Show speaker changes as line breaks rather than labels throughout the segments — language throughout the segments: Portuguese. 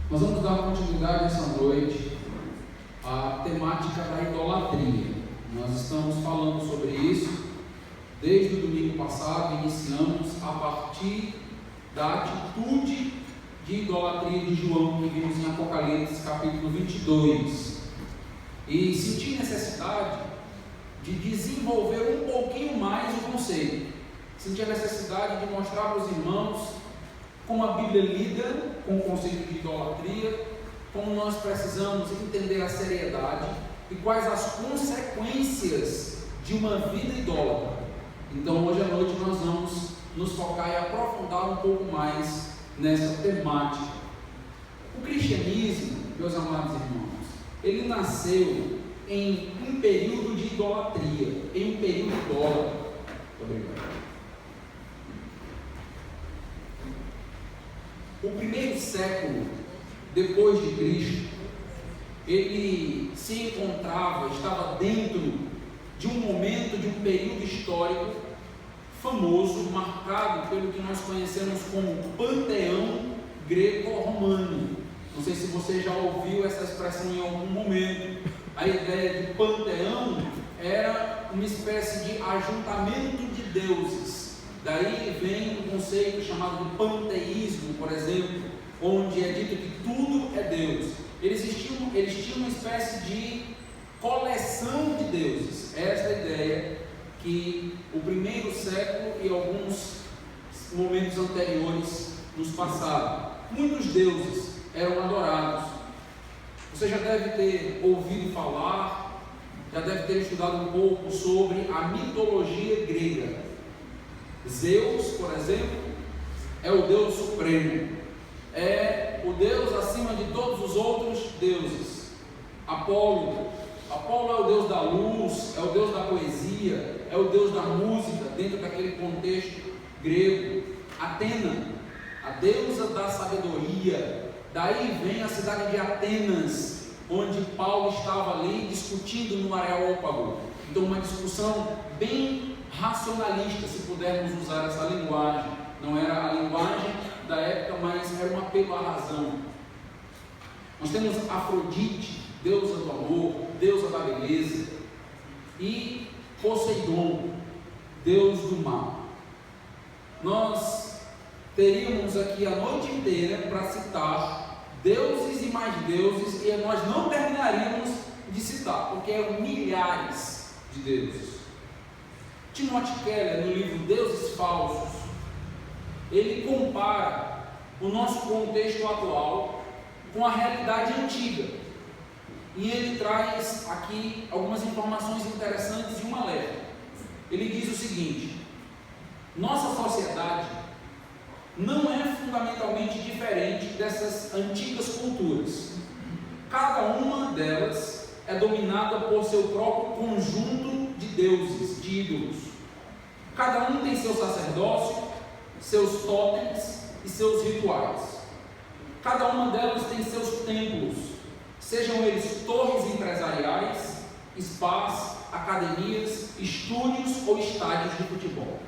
Nós vamos dar continuidade essa noite à temática da idolatria. Nós estamos falando sobre isso desde o domingo passado. Iniciamos a partir da atitude de idolatria de João que vimos em Apocalipse capítulo 22, e senti necessidade de desenvolver um pouquinho mais o conceito. Senti a necessidade de mostrar para os irmãos como a Bíblia lida com o conceito de idolatria, como nós precisamos entender a seriedade e quais as consequências de uma vida idólatra. Então hoje à noite nós vamos nos focar e aprofundar um pouco mais nessa temática. O cristianismo, meus amados irmãos, ele nasceu em um período de idolatria, em um período idólatra. Muito obrigado. O primeiro século depois de Cristo, ele se encontrava, estava dentro de um momento, de um período histórico famoso, marcado pelo que nós conhecemos como panteão greco-romano. Não sei se você já ouviu essa expressão em algum momento. A ideia de panteão era uma espécie de ajuntamento de deuses. Daí vem um conceito chamado de panteísmo, por exemplo, onde é dito que tudo é Deus. Eles tinham uma espécie de coleção de deuses. Esta é a ideia que o primeiro século e alguns momentos anteriores nos passaram. Muitos deuses eram adorados. Você já deve ter ouvido falar, já deve ter estudado um pouco sobre a mitologia grega. Zeus, por exemplo, é o Deus supremo, é o Deus acima de todos os outros deuses. Apolo é o Deus da luz, é o Deus da poesia, é o Deus da música, dentro daquele contexto grego. Atena, a deusa da sabedoria. Daí vem a cidade de Atenas, onde Paulo estava ali discutindo no Areópago. Então uma discussão bem racionalista, se pudermos usar essa linguagem. Não era a linguagem da época, mas era um apelo à razão. Nós temos Afrodite, deusa do amor, deusa da beleza, e Poseidon, deus do mar. Nós teríamos aqui a noite inteira para citar deuses e mais deuses, e nós não terminaríamos de citar, porque eram milhares de deuses. Timothy Keller, no livro Deuses Falsos, ele compara o nosso contexto atual com a realidade antiga, e ele traz aqui algumas informações interessantes e um alerta. Ele diz o seguinte: nossa sociedade não é fundamentalmente diferente dessas antigas culturas. Cada uma delas é dominada por seu próprio conjunto de deuses, de ídolos. Cada um tem seu sacerdócio, seus totens e seus rituais. Cada uma delas tem seus templos, sejam eles torres empresariais, spas, academias, estúdios ou estádios de futebol,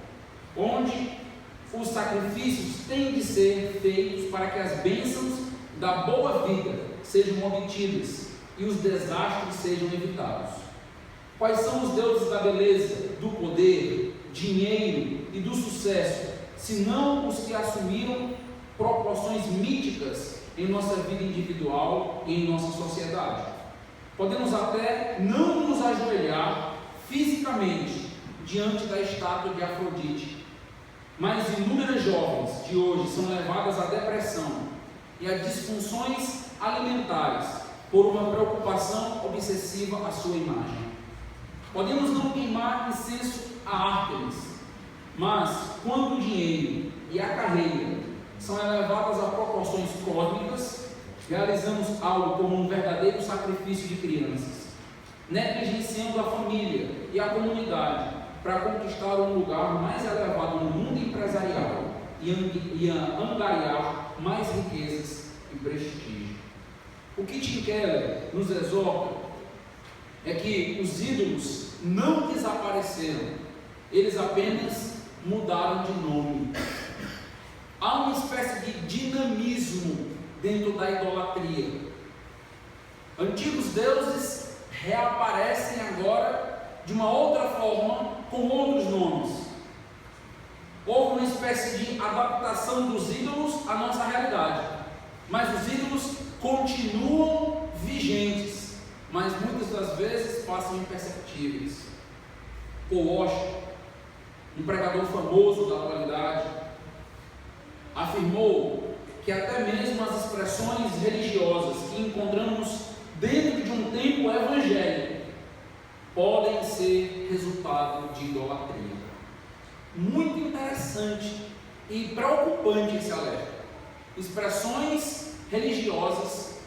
onde os sacrifícios têm de ser feitos para que as bênçãos da boa vida sejam obtidas e os desastres sejam evitados. Quais são os deuses da beleza, do poder, dinheiro e do sucesso, senão os que assumiram proporções míticas em nossa vida individual e em nossa sociedade? Podemos até não nos ajoelhar fisicamente diante da estátua de Afrodite, mas inúmeras jovens de hoje são levadas à depressão e a disfunções alimentares por uma preocupação obsessiva à sua imagem. Podemos não queimar incenso a Ártemis, mas quando o dinheiro e a carreira são elevadas a proporções cósmicas, realizamos algo como um verdadeiro sacrifício de crianças, negligenciando a família e a comunidade para conquistar um lugar mais elevado no mundo empresarial e angariar mais riquezas e prestígio. O que Tim Keller nos exorta é que os ídolos não desapareceram, eles apenas mudaram de nome. Há uma espécie de dinamismo dentro da idolatria. Antigos deuses reaparecem agora de uma outra forma, com outros nomes. Houve uma espécie de adaptação dos ídolos à nossa realidade, mas os ídolos continuam vigentes, mas muitas das vezes passam imperceptíveis. Paul Washer, um pregador famoso da atualidade, afirmou que até mesmo as expressões religiosas que encontramos dentro de um templo evangélico podem ser resultado de idolatria. Muito interessante e preocupante esse alerta. Expressões religiosas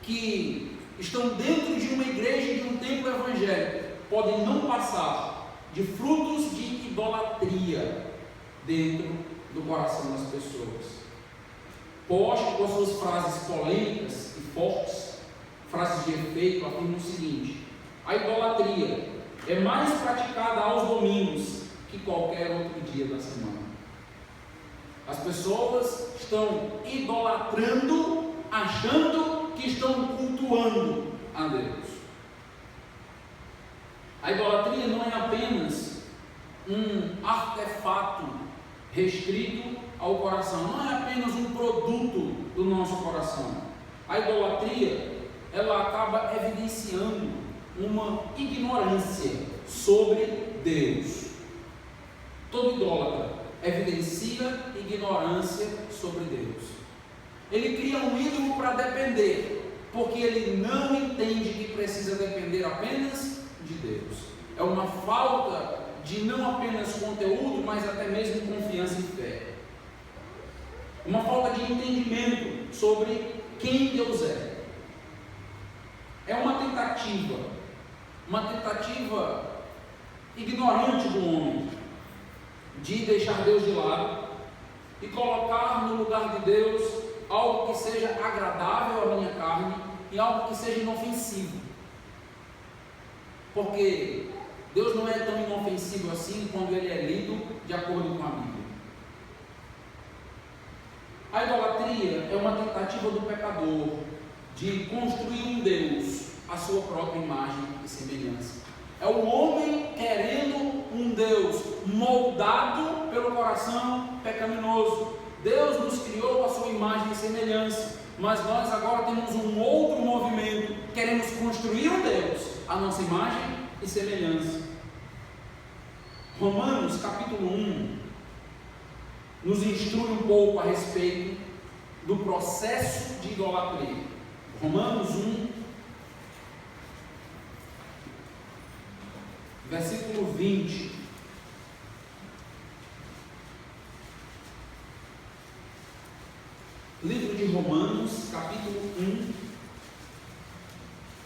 que estão dentro de uma igreja e de um templo evangélico podem não passar de frutos de idolatria dentro do coração das pessoas. Poste, com suas frases polêmicas e fortes, frases de efeito, afirma o seguinte: a idolatria é mais praticada aos domingos que qualquer outro dia da semana. As pessoas estão idolatrando, achando que estão cultuando a Deus. A idolatria não é apenas um artefato restrito ao coração, não é apenas um produto do nosso coração. A idolatria, ela acaba evidenciando uma ignorância sobre Deus. Todo idólatra evidencia ignorância sobre Deus. Ele cria um ídolo para depender, porque ele não entende que precisa depender apenas de Deus. É uma falta de não apenas conteúdo, mas até mesmo confiança e fé. Uma falta de entendimento sobre quem Deus é. É uma tentativa ignorante do homem de deixar Deus de lado e colocar no lugar de Deus algo que seja agradável à minha carne e algo que seja inofensivo. Porque Deus não é tão inofensivo assim quando ele é lido de acordo com a Bíblia. A idolatria é uma tentativa do pecador de construir um Deus à sua própria imagem e semelhança. É o homem querendo um Deus moldado pelo coração pecaminoso. Deus nos criou à sua imagem e semelhança, mas nós agora temos um outro movimento. Queremos construir um Deus à nossa imagem e semelhança. Romanos capítulo 1 nos instrui um pouco a respeito do processo de idolatria. Romanos 1, versículo 20. Livro de Romanos, capítulo 1,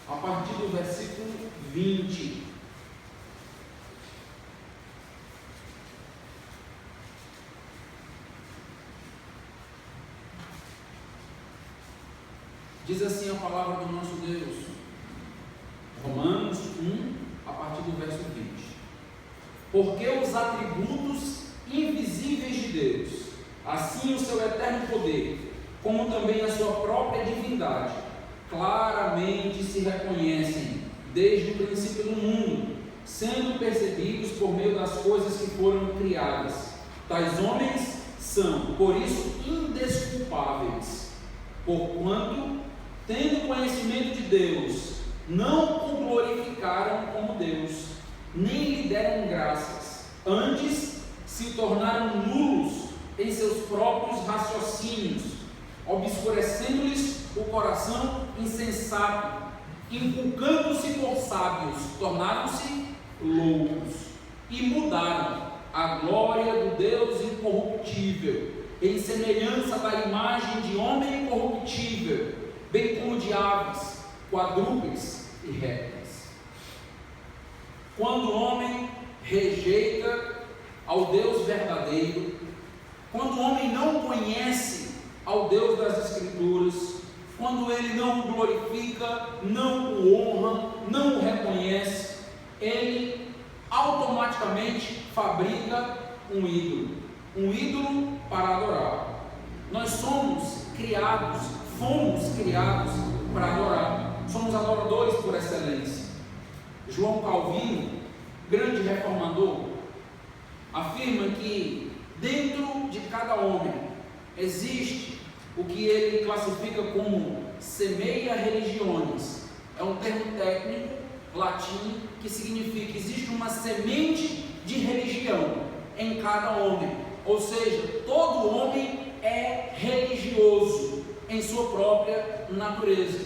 a partir do versículo 20. Diz assim a palavra do nosso Deus. Romanos 1, a partir do verso 20. Porque os atributos invisíveis de Deus, assim o seu eterno poder, como também a sua própria divindade, claramente se reconhecem desde o princípio do mundo, sendo percebidos por meio das coisas que foram criadas. Tais homens são, por isso, indesculpáveis, porquanto, tendo conhecimento de Deus, não o glorificaram como Deus, nem lhe deram graças, antes se tornaram nulos em seus próprios raciocínios, obscurecendo-lhes o coração insensato, inculcando-se por sábios, tornaram-se loucos, e mudaram a glória do Deus incorruptível, em semelhança da imagem de homem incorruptível, bem como de aves, quadrúpedes e répteis. Quando o homem rejeita ao Deus verdadeiro, quando o homem não conhece ao Deus das Escrituras, quando ele não o glorifica, não o honra, não o reconhece, ele automaticamente fabrica um ídolo para adorar. Nós somos criados, fomos criados para adorar. Somos adoradores por excelência. João Calvino, grande reformador, afirma que dentro de cada homem existe o que ele classifica como semeia religiones. É um termo técnico latim que significa que existe uma semente de religião em cada homem, ou seja, todo homem é religioso em sua própria natureza.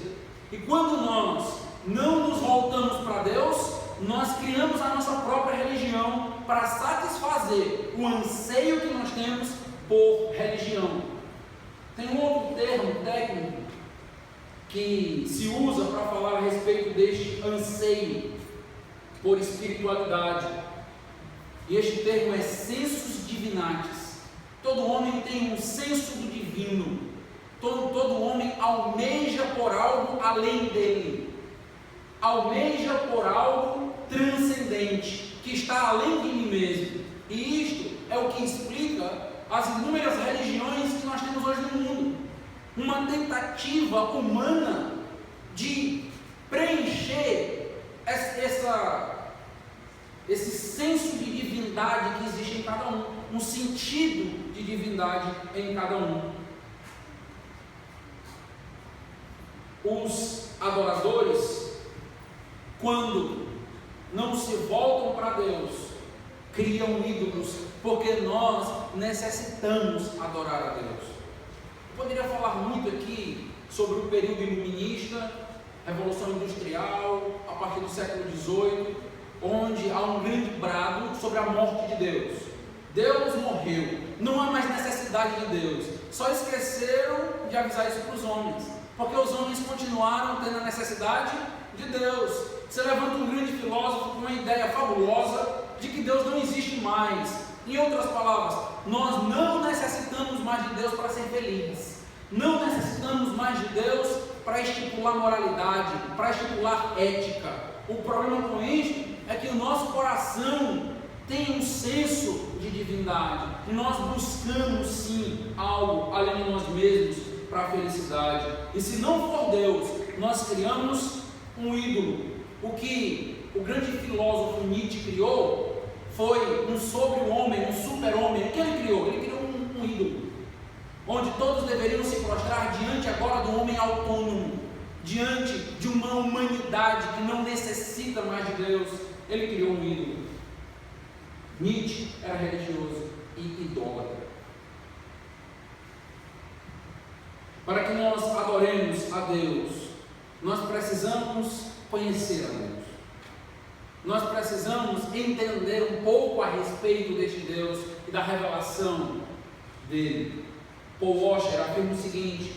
E quando nós não nos voltamos para Deus, nós criamos a nossa própria religião para satisfazer o anseio que nós temos por religião. Tem um outro termo técnico que se usa para falar a respeito deste anseio por espiritualidade, e este termo é sensus divinatis. Todo homem tem um senso do divino, todo homem almeja por algo além dele, almeja por algo transcendente, que está além de mim mesmo. E isto é o que explica as inúmeras religiões que nós temos hoje no mundo. Uma tentativa humana de preencher esse senso de divindade que existe em cada um sentido de divindade em cada um. Os adoradores, quando não se voltam para Deus, criam ídolos, porque nós necessitamos adorar a Deus. Eu poderia falar muito aqui sobre o período iluminista, Revolução Industrial, a partir do século XVIII, onde há um grande brado sobre a morte de Deus. Deus morreu, não há mais necessidade de Deus. Só esqueceram de avisar isso para os homens, porque os homens continuaram tendo a necessidade de Deus. Você levanta um grande filósofo com uma ideia fabulosa de que Deus não existe mais. Em outras palavras, nós não necessitamos mais de Deus para ser felizes. Não necessitamos mais de Deus para estipular moralidade, para estipular ética. O problema com isso é que o nosso coração tem um senso de divindade e nós buscamos sim algo além de nós mesmos para a felicidade. E se não for Deus, nós criamos um ídolo. O que o grande filósofo Nietzsche criou foi um sobre-homem, um super-homem. O que ele criou? Ele criou um ídolo, onde todos deveriam se prostrar diante agora do homem autônomo, diante de uma humanidade que não necessita mais de Deus. Ele criou um ídolo. Nietzsche era religioso e idólatra. Para que nós adoremos a Deus, nós precisamos conhecer a Deus. Nós precisamos entender um pouco a respeito deste Deus e da revelação dele. Paul Washer afirma o seguinte: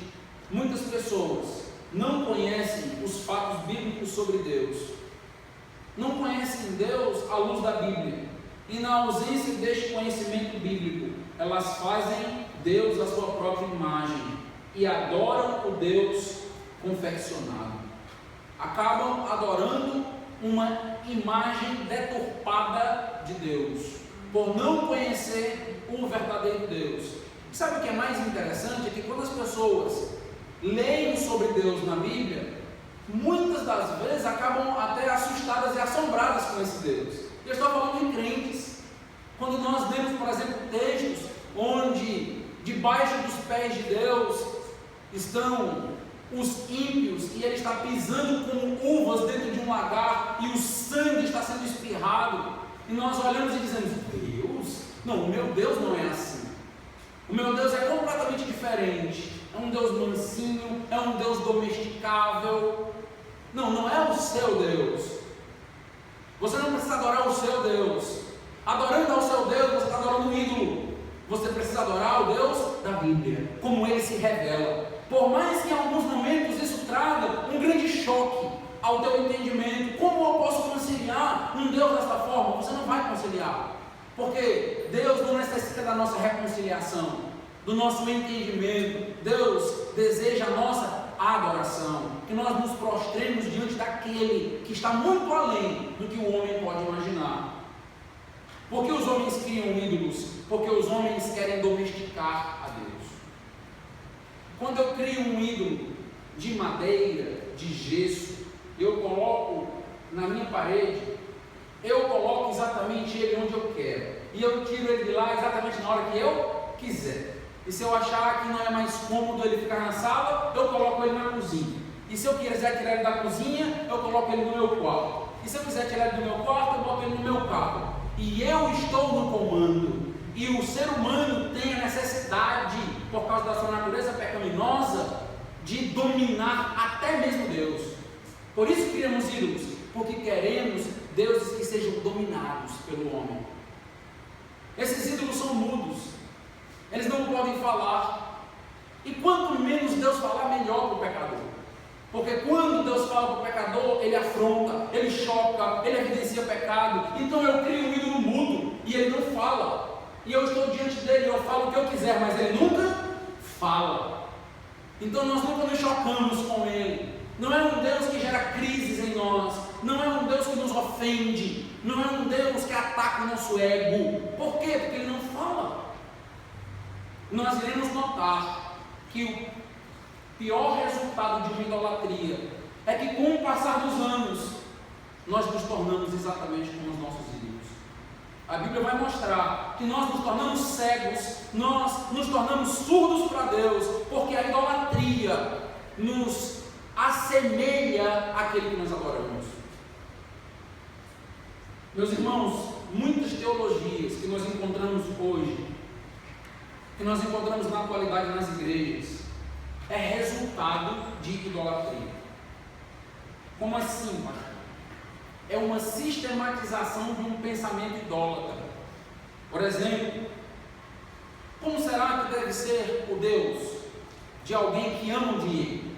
muitas pessoas não conhecem os fatos bíblicos sobre Deus, não conhecem Deus à luz da Bíblia, e na ausência deste conhecimento bíblico, elas fazem Deus a sua própria imagem e adoram o Deus confeccionado. Acabam adorando uma imagem deturpada de Deus, por não conhecer o verdadeiro Deus. Sabe o que é mais interessante? É que quando as pessoas leem sobre Deus na Bíblia, muitas das vezes acabam até assustadas e assombradas com esse Deus. Eu estou falando de crentes. Quando nós lemos, por exemplo, textos onde debaixo dos pés de Deus estão os ímpios e ele está pisando como uvas dentro de um lagar e o sangue está sendo espirrado, e nós olhamos e dizemos: Deus? Não, o meu Deus não é assim. O meu Deus é completamente diferente. É um Deus mansinho, é um Deus domesticável. Não, não é o seu Deus. Você não precisa adorar o seu Deus. Adorando ao seu Deus, você está adorando um ídolo. Você precisa adorar o Deus da Bíblia, como ele se revela. Por mais que em alguns momentos isso traga um grande choque ao teu entendimento, como eu posso conciliar um Deus desta forma? Você não vai conciliar, porque Deus não necessita da nossa reconciliação, do nosso entendimento. Deus deseja a nossa adoração, que nós nos prostremos diante daquele que está muito além do que o homem pode imaginar. Por que os homens criam ídolos? Porque os homens querem domesticar a Deus. Quando eu crio um ídolo, de madeira, de gesso, eu coloco na minha parede, eu coloco exatamente ele onde eu quero, e eu tiro ele de lá exatamente na hora que eu quiser. E se eu achar que não é mais cômodo ele ficar na sala, eu coloco ele na cozinha. E se eu quiser tirar ele da cozinha, eu coloco ele no meu quarto. E se eu quiser tirar ele do meu quarto, eu boto ele no meu carro. E eu estou no comando. E o ser humano tem a necessidade, por causa da sua natureza pecaminosa, de dominar até mesmo Deus. Por isso criamos ídolos, porque queremos deuses que sejam dominados pelo homem. Esses ídolos são mudos, eles não podem falar, e quanto menos Deus falar, melhor para o pecador, porque quando Deus fala para o pecador, ele afronta, ele choca, ele evidencia pecado. Então eu crio um ídolo mudo, e ele não fala, e eu estou diante dele, eu falo o que eu quiser, mas ele nunca fala. Então nós nunca nos chocamos com ele. Não é um Deus que gera crises em nós, não é um Deus que nos ofende, não é um Deus que ataca o nosso ego. Por quê? Porque ele não fala. Nós iremos notar que o pior resultado de uma idolatria é que, com o passar dos anos, nós nos tornamos exatamente como os nossos ídolos. A Bíblia vai mostrar que nós nos tornamos cegos, nós nos tornamos surdos para Deus, porque a idolatria nos assemelha àquele que nós adoramos. Meus irmãos, muitas teologias que nós encontramos hoje, que nós encontramos na atualidade nas igrejas, é resultado de idolatria. Como assim, pastor? É uma sistematização de um pensamento idólatra. Por exemplo, como será que deve ser o Deus de alguém que ama o dinheiro?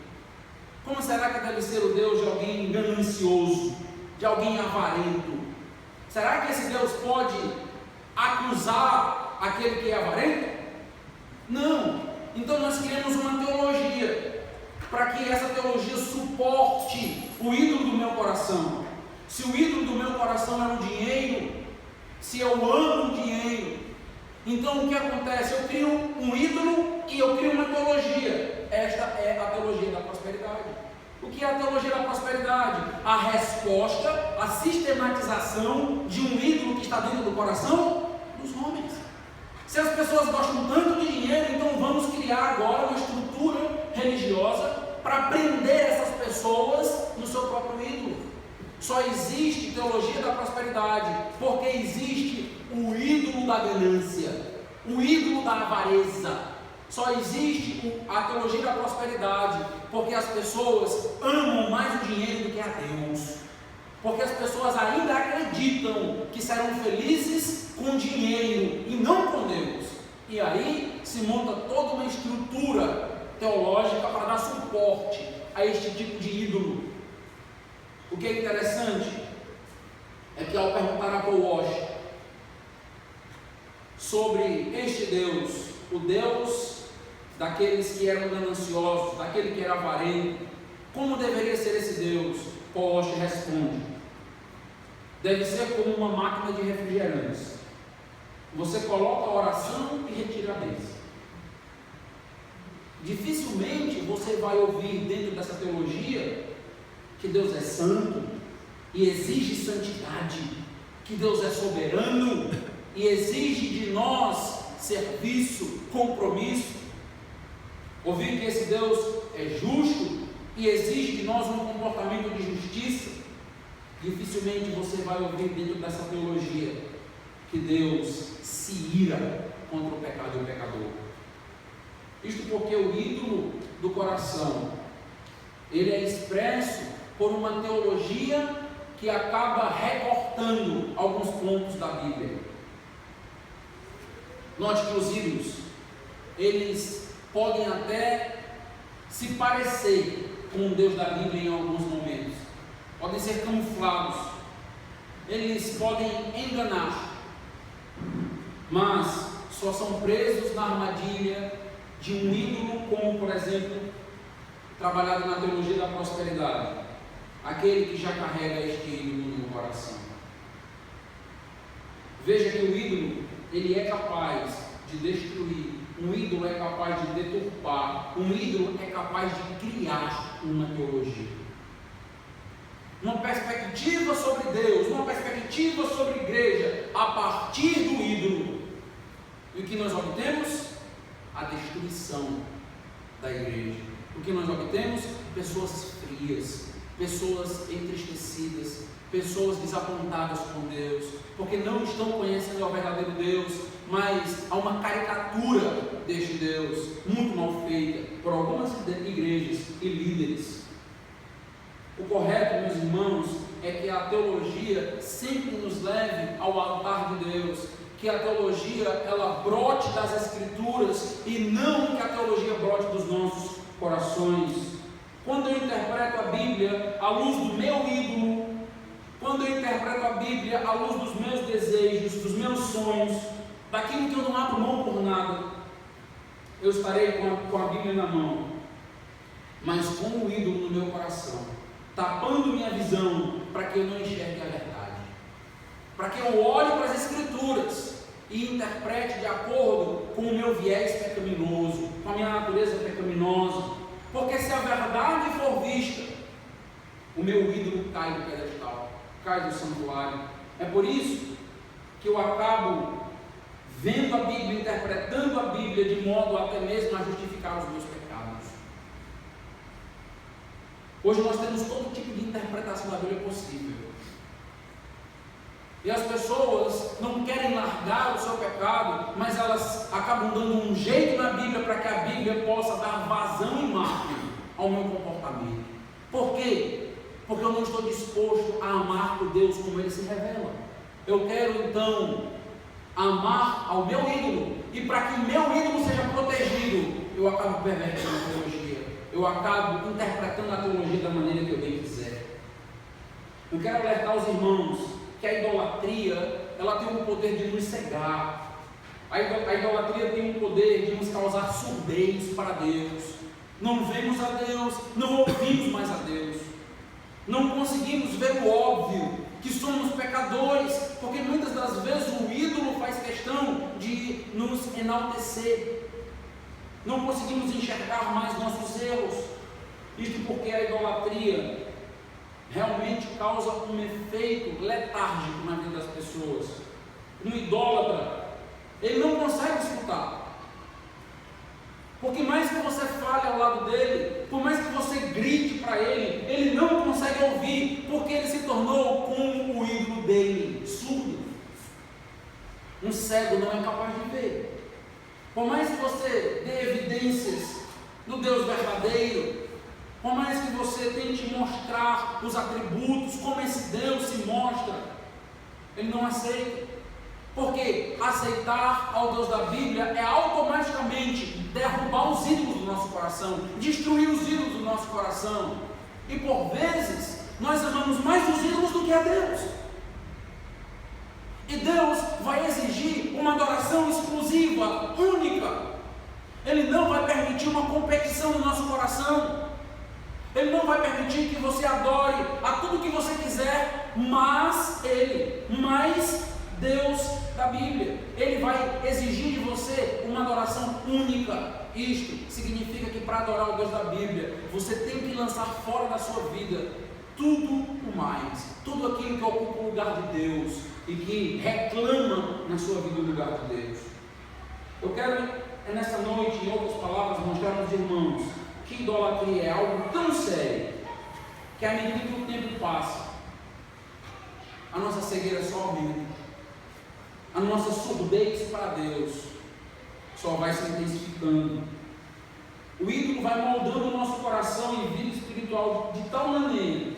Como será que deve ser o Deus de alguém ganancioso, de alguém avarento? Será que esse Deus pode acusar aquele que é avarento? Não. Então nós criamos uma teologia, para que essa teologia suporte o ídolo do meu coração. Se o ídolo do meu coração é o dinheiro, se eu amo o dinheiro, então o que acontece? Eu crio um ídolo e eu crio uma teologia. Esta é a teologia da prosperidade. O que é a teologia da prosperidade? A resposta, a sistematização de um ídolo que está dentro do coração dos homens. Se as pessoas gostam tanto de dinheiro, então vamos criar agora uma estrutura religiosa para prender essas pessoas no seu próprio ídolo. Só existe teologia da prosperidade porque existe o ídolo da ganância, o ídolo da avareza. Só existe a teologia da prosperidade porque as pessoas amam mais o dinheiro do que a Deus, porque as pessoas ainda acreditam que serão felizes com dinheiro e não com Deus. E aí se monta toda uma estrutura teológica para dar suporte a este tipo de ídolo. O que é interessante é que, ao perguntar a Paul Washer sobre este Deus, o Deus daqueles que eram gananciosos, daquele que era avarento, como deveria ser esse Deus? Paul Washer responde: deve ser como uma máquina de refrigerantes. Você coloca a oração e retira a bênção. Dificilmente você vai ouvir dentro dessa teologia que Deus é santo e exige santidade, que Deus é soberano e exige de nós serviço, compromisso. Ouvir que esse Deus é justo e exige de nós um comportamento de justiça. Dificilmente você vai ouvir dentro dessa teologia que Deus se ira contra o pecado e o pecador. Isto porque o ídolo do coração, ele é expresso por uma teologia que acaba recortando alguns pontos da Bíblia. Note que os ídolos, eles podem até se parecer com o Deus da Bíblia em alguns momentos, podem ser camuflados, eles podem enganar, mas só são presos na armadilha de um ídolo, como por exemplo, trabalhado na teologia da prosperidade, aquele que já carrega este ídolo no coração. Veja que o ídolo, ele é capaz de destruir Um ídolo é capaz de deturpar, um ídolo é capaz de criar uma teologia. Uma perspectiva sobre Deus, uma perspectiva sobre a igreja, a partir do ídolo. E o que nós obtemos? A destruição da igreja. O que nós obtemos? Pessoas frias, pessoas entristecidas, pessoas desapontadas com Deus, porque não estão conhecendo o verdadeiro Deus, mas há uma caricatura deste Deus, muito mal feita, por algumas igrejas e líderes. O correto, meus irmãos, é que a teologia sempre nos leve ao altar de Deus, que a teologia, ela brote das Escrituras, e não que a teologia brote dos nossos corações. Quando eu interpreto a Bíblia à luz do meu ídolo, quando eu interpreto a Bíblia à luz dos meus desejos, dos meus sonhos, daquilo que eu não abro mão por nada, eu estarei com a Bíblia na mão, mas com o ídolo no meu coração, tapando minha visão, para que eu não enxergue a verdade, para que eu olhe para as Escrituras e interprete de acordo com o meu viés pecaminoso, com a minha natureza pecaminosa. Porque se a verdade for vista, o meu ídolo cai do pedestal, cai do santuário. É por isso que eu acabo vendo a Bíblia, interpretando a Bíblia de modo até mesmo a justificar os meus pecados. Hoje nós temos todo tipo de interpretação da Bíblia possível. E as pessoas não querem largar o seu pecado, mas elas acabam dando um jeito na Bíblia para que a Bíblia possa dar vazão e margem ao meu comportamento. Por quê? Porque eu não estou disposto a amar o Deus como Ele se revela. Eu quero então amar ao meu ídolo, e para que o meu ídolo seja protegido, eu acabo pervertendo a teologia, eu acabo interpretando a teologia da maneira que eu bem quiser. Eu quero alertar os irmãos que a idolatria, ela tem o poder de nos cegar. A idolatria tem o poder de nos causar surdez para Deus. Não vemos a Deus, não ouvimos mais a Deus, não conseguimos ver o óbvio, que somos pecadores, porque muitas das vezes o ídolo faz questão de nos enaltecer. Não conseguimos enxergar mais nossos erros. Isto porque a idolatria realmente causa um efeito letárgico na vida das pessoas. Um idólatra, ele não consegue escutar. Porque mais que você fale ao lado dele, por mais que você grite para ele, ele não consegue ouvir, porque ele se tornou como o ídolo dele, surdo. Um cego não é capaz de ver. Por mais que você dê evidências do Deus verdadeiro, por mais que você tente mostrar os atributos, como esse Deus se mostra, ele não aceita. Porque aceitar ao Deus da Bíblia é automaticamente derrubar os ídolos do nosso coração, destruir os ídolos do nosso coração. E por vezes, nós amamos mais os ídolos do que a Deus. E Deus vai exigir uma adoração exclusiva, única. Ele não vai permitir uma competição no nosso coração. Ele não vai permitir que você adore a tudo que você quiser, mas Deus da Bíblia. Ele vai exigir de você uma adoração única. Isto significa que para adorar o Deus da Bíblia, você tem que lançar fora da sua vida tudo o mais, tudo aquilo que ocupa o lugar de Deus e que reclama na sua vida o lugar de Deus. Eu quero, nessa noite, em outras palavras, mostrar aos irmãos que idolatria é algo tão sério que à medida que o tempo passa, a nossa cegueira só aumenta, a nossa surdez para Deus só vai se intensificando. O ídolo vai moldando o nosso coração e vida espiritual de tal maneira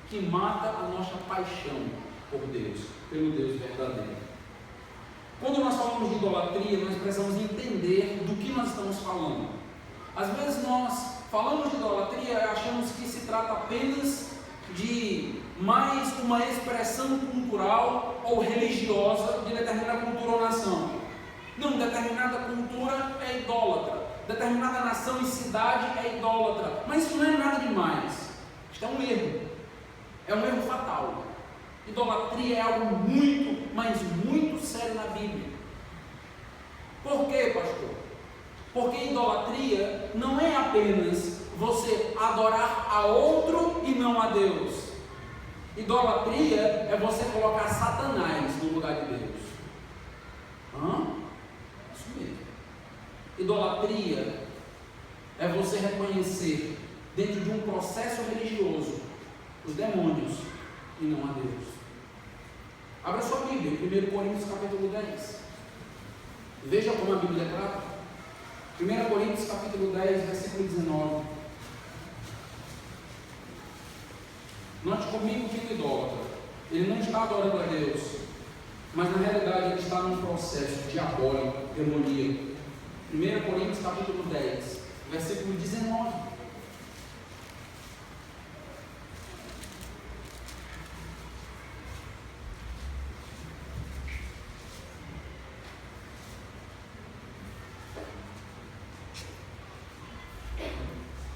que mata a nossa paixão por Deus, pelo Deus verdadeiro. Quando nós falamos de idolatria, nós precisamos entender do que nós estamos falando. Às vezes nós falamos de idolatria e achamos que se trata apenas de mais uma expressão cultural ou religiosa de determinada cultura ou nação. Não, determinada cultura é idólatra, determinada nação e cidade é idólatra, mas isso não é nada demais. Isto é um erro fatal. Idolatria é algo muito, mas muito sério na Bíblia. Por quê, pastor? Porque idolatria não é apenas você adorar a outro e não a Deus. Idolatria é você colocar Satanás no lugar de Deus. Isso mesmo. Idolatria é você reconhecer dentro de um processo religioso os demônios e não a Deus. Abra sua Bíblia, 1 Coríntios capítulo 10. Veja como a Bíblia trata. 1 Coríntios capítulo 10, versículo 19. Note comigo que o idólatra, ele não está adorando a Deus, mas na realidade ele está num processo diabólico, demoníaco. 1 Coríntios capítulo 10, versículo 19.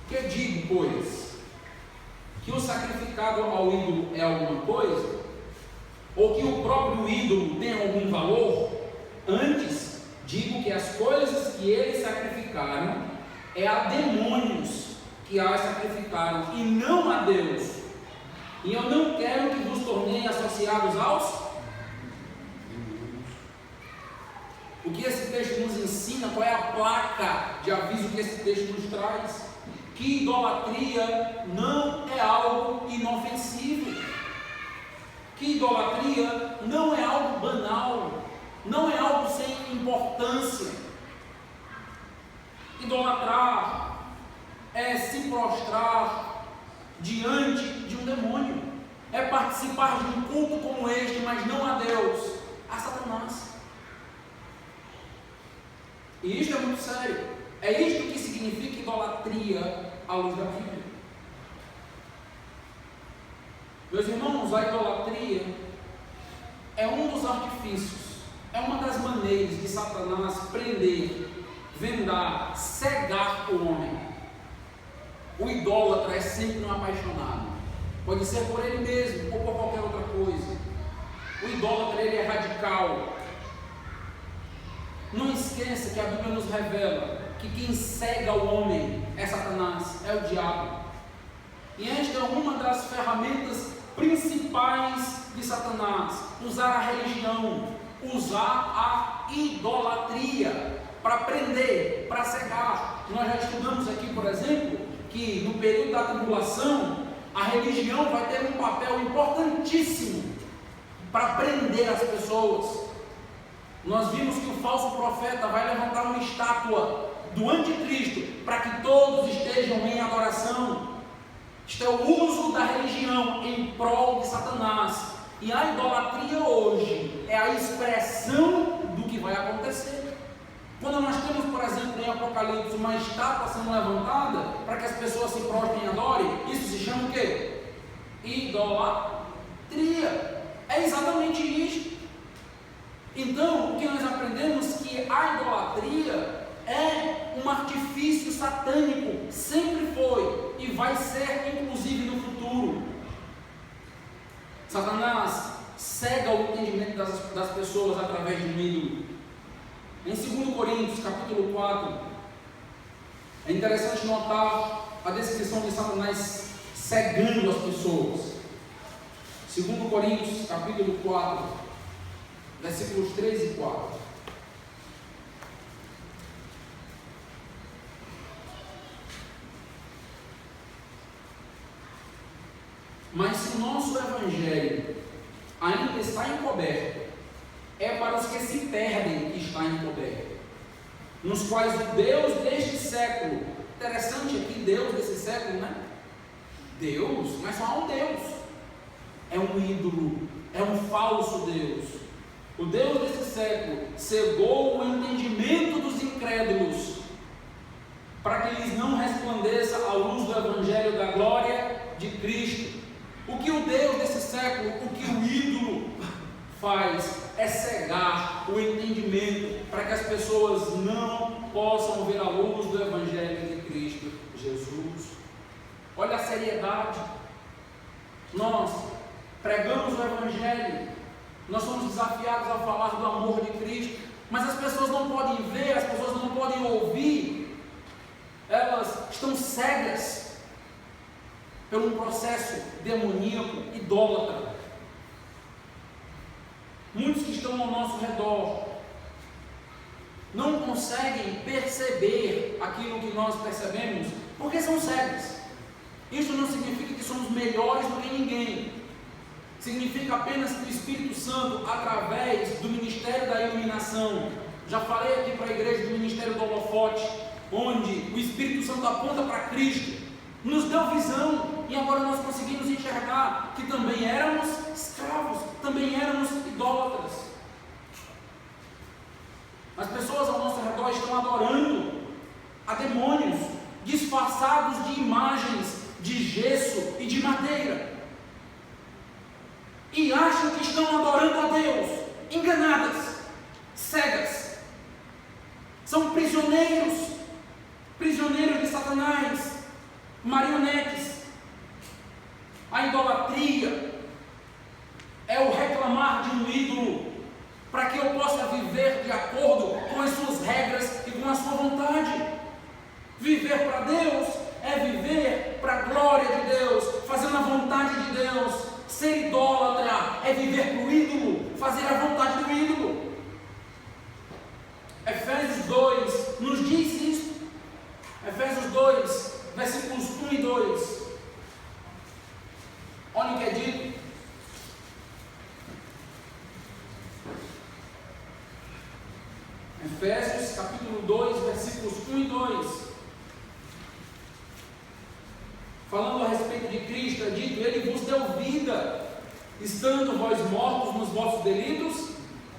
Que digo, pois, que o sacrificado ao ídolo é alguma coisa? Ou que o próprio ídolo tem algum valor? Antes, digo que as coisas que eles sacrificaram é a demônios que as sacrificaram e não a Deus. E eu não quero que vos torneis associados aos demônios. O que esse texto nos ensina? Qual é a placa de aviso que esse texto nos traz? Que idolatria não é algo inofensivo, que idolatria não é algo banal, não é algo sem importância. Idolatrar é se prostrar diante de um demônio, é participar de um culto como este, mas não a Deus, a Satanás. E isto é muito sério. É isto que significa idolatria à luz da Bíblia. Meus irmãos, a idolatria é um dos artifícios, é uma das maneiras de Satanás prender, vendar, cegar o homem. O idólatra é sempre um apaixonado, pode ser por ele mesmo ou por qualquer outra coisa. O idólatra, ele é radical. Não esqueça que a Bíblia nos revela que quem cega o homem é Satanás, é o diabo. E esta é uma das ferramentas principais de Satanás: usar a religião, usar a idolatria para prender, para cegar. Nós já estudamos aqui, por exemplo, que no período da tribulação a religião vai ter um papel importantíssimo para prender as pessoas. Nós vimos que o falso profeta vai levantar uma estátua do anticristo para que todos estejam em adoração. Isto é o uso da religião em prol de Satanás. E a idolatria hoje é a expressão do que vai acontecer. Quando nós temos, por exemplo, em Apocalipse, uma estátua sendo levantada para que as pessoas se prostrem e adorem, isso se chama o quê? Idolatria. É exatamente isso. Então, o que nós aprendemos é que a idolatria é um artifício satânico, sempre foi e vai ser inclusive no futuro. Satanás cega o entendimento das pessoas através de um ídolo. Em 2 Coríntios capítulo 4, é interessante notar a descrição de Satanás cegando as pessoas. 2 Coríntios capítulo 4, versículos 3 e 4. Mas se o nosso evangelho ainda está encoberto, é para os que se perdem que está encoberto, nos quais o Deus deste século, interessante aqui, Deus desse século, né? Deus, mas só há um Deus, é um ídolo, é um falso Deus. O Deus desse século cegou o entendimento dos incrédulos, para que eles não resplandeça a luz do evangelho da glória de Cristo. O que o Deus desse século, o que o ídolo faz é cegar o entendimento para que as pessoas não possam ver a luz do evangelho de Cristo Jesus. Olha a seriedade. Nós pregamos o evangelho, nós somos desafiados a falar do amor de Cristo, mas as pessoas não podem ver, as pessoas não podem ouvir, elas estão cegas por um processo demoníaco, idólatra. Muitos que estão ao nosso redor não conseguem perceber aquilo que nós percebemos, porque são cegos. Isso não significa que somos melhores do que ninguém. Significa apenas que o Espírito Santo, através do ministério da iluminação, já falei aqui para a igreja do ministério do holofote, onde o Espírito Santo aponta para Cristo, nos deu visão, e agora nós conseguimos enxergar que também éramos escravos, também éramos idólatras. As pessoas ao nosso redor estão adorando a demônios, disfarçados de imagens de gesso e de madeira, e acham que estão adorando a Deus, enganadas, cegas. São prisioneiros de Satanás, marionetes. A idolatria é o reclamar de um ídolo para que eu possa viver de acordo com as suas regras e com a sua vontade. Viver para Deus é viver para a glória de Deus, fazendo a vontade de Deus. Ser idólatra é viver para o ídolo, fazer a vontade do ídolo. Efésios 2 nos diz isso. Efésios 2, versículos 1 e 2. Olha o que é dito. Efésios capítulo 2, versículos 1 e 2. Falando a respeito de Cristo, é dito: Ele vos deu vida, estando vós mortos nos vossos delitos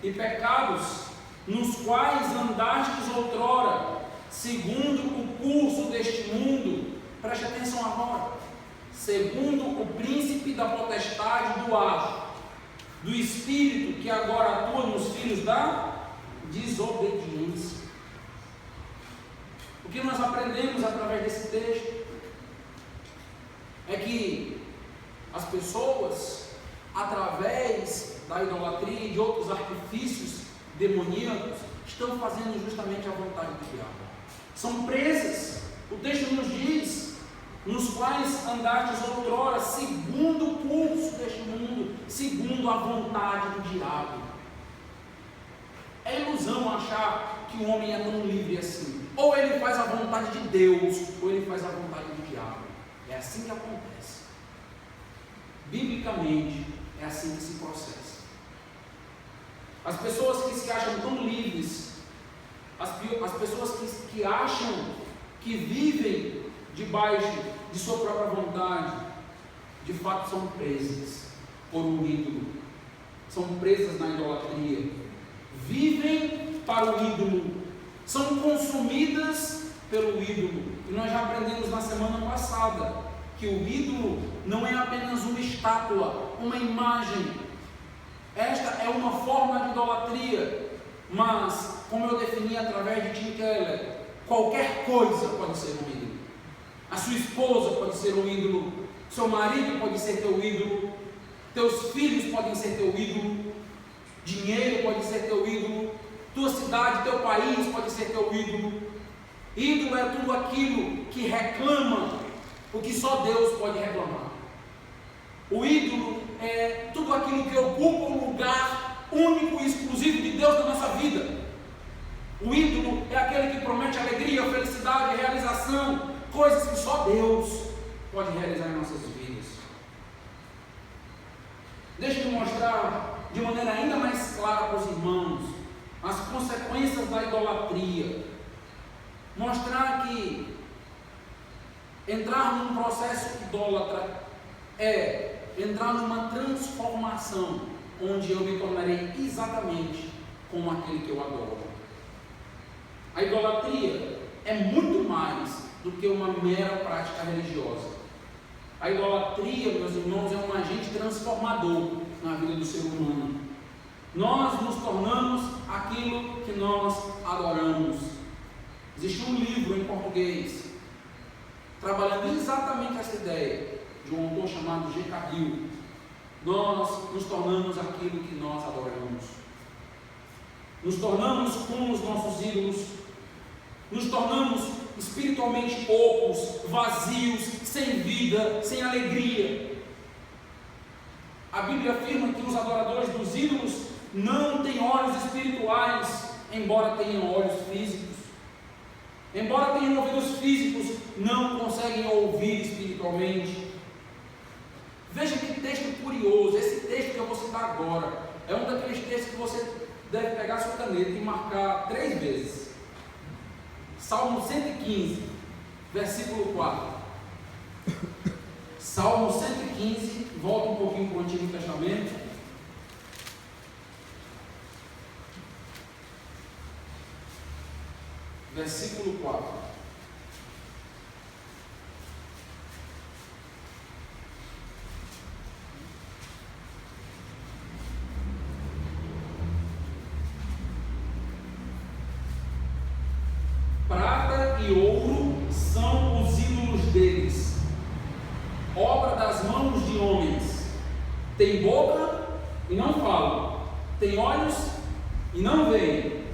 e pecados, nos quais andastes outrora, segundo o curso deste mundo. Preste atenção agora. Segundo o príncipe da potestade do ar, do espírito que agora atua nos filhos da desobediência. O que nós aprendemos através desse texto é que as pessoas, através da idolatria e de outros artifícios demoníacos, estão fazendo justamente a vontade do diabo. São presas. O texto nos diz: nos quais andastes outrora, segundo o curso deste mundo, segundo a vontade do diabo. É ilusão achar que o homem é tão livre assim. Ou ele faz a vontade de Deus, ou ele faz a vontade do diabo. É assim que acontece. Biblicamente, é assim que se processa. As pessoas que se acham tão livres, as pessoas que acham que vivem debaixo de sua própria vontade, de fato são presas por um ídolo, são presas na idolatria, vivem para o ídolo, são consumidas pelo ídolo. E nós já aprendemos na semana passada que o ídolo não é apenas uma estátua, uma imagem. Esta é uma forma de idolatria, mas, como eu defini através de Tim Keller, qualquer coisa pode ser um ídolo. A sua esposa pode ser um ídolo, seu marido pode ser teu ídolo, teus filhos podem ser teu ídolo, dinheiro pode ser teu ídolo, tua cidade, teu país pode ser teu ídolo. Ídolo é tudo aquilo que reclama o que só Deus pode reclamar. O ídolo é tudo aquilo que ocupa um lugar único e exclusivo de Deus na nossa vida. O ídolo é aquele que promete alegria, felicidade, realização, coisas que só Deus pode realizar em nossas vidas. Deixa eu mostrar de maneira ainda mais clara para os irmãos as consequências da idolatria. Mostrar que entrar num processo idólatra é entrar numa transformação, onde eu me tornarei exatamente como aquele que eu adoro. A idolatria é muito mais do que uma mera prática religiosa. A idolatria, meus irmãos, é um agente transformador na vida do ser humano. Nós nos tornamos aquilo que nós adoramos. Existe um livro em português trabalhando exatamente essa ideia, de um autor chamado G. Carril. Nós nos tornamos aquilo que nós adoramos. nos tornamos com os nossos ídolos, nos tornamos espiritualmente ocos, vazios, sem vida, sem alegria. A Bíblia afirma que os adoradores dos ídolos não têm olhos espirituais, embora tenham olhos físicos. Embora tenham ouvidos físicos, não conseguem ouvir espiritualmente. Veja que texto curioso. Esse texto que eu vou citar agora é um daqueles textos que você deve pegar sua caneta e marcar 3 vezes. Salmo 115, versículo 4. Salmo 115, volta um pouquinho para o Antigo Testamento. Versículo 4. Prata e ouro são os ídolos deles, obra das mãos de homens. Tem boca e não falam, tem olhos e não veem,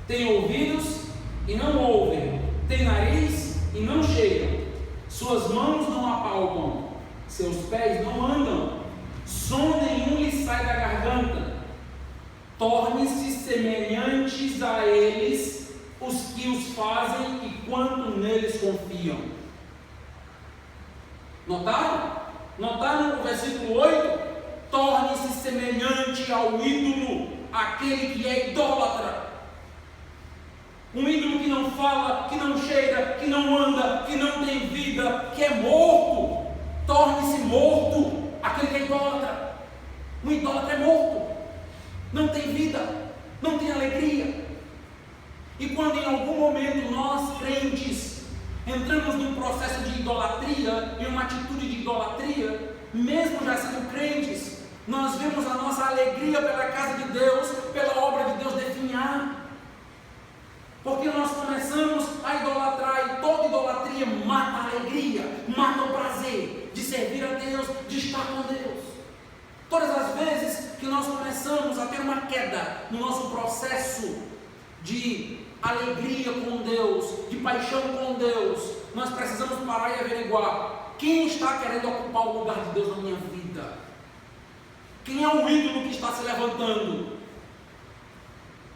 tem ouvidos e não ouvem, tem nariz e não cheiram, suas mãos não apalpam, seus pés não andam, som nenhum lhe sai da garganta. Torne-se semelhantes a eles os que os fazem e quanto neles confiam. Notaram? Notaram o versículo 8? Torne-se semelhante ao ídolo, aquele que é idólatra. Um ídolo que não fala, que não cheira, que não anda, que não tem vida, que é morto. Torne-se morto, aquele que é idólatra. Um idólatra é morto, não tem vida, não tem alegria. E quando em algum momento nós, crentes, entramos num processo de idolatria, em uma atitude de idolatria, mesmo já sendo crentes, nós vemos a nossa alegria pela casa de Deus, pela obra de Deus definhar. Porque nós começamos a idolatrar, e toda idolatria mata a alegria, mata o prazer de servir a Deus, de estar com Deus. Todas as vezes que nós começamos a ter uma queda no nosso processo de alegria com Deus, de paixão com Deus, nós precisamos parar e averiguar quem está querendo ocupar o lugar de Deus na minha vida. Quem é o ídolo que está se levantando?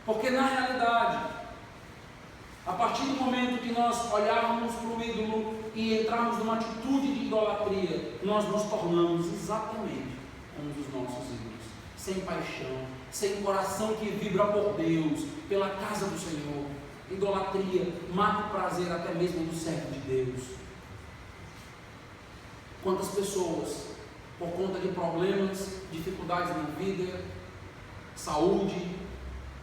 Porque na realidade, a partir do momento que nós olharmos para o ídolo e entrarmos numa atitude de idolatria, nós nos tornamos exatamente como os nossos ídolos, sem paixão, sem coração que vibra por Deus, pela casa do Senhor. Idolatria mata o prazer até mesmo do servo de Deus. Quantas pessoas, por conta de problemas, dificuldades na vida, saúde,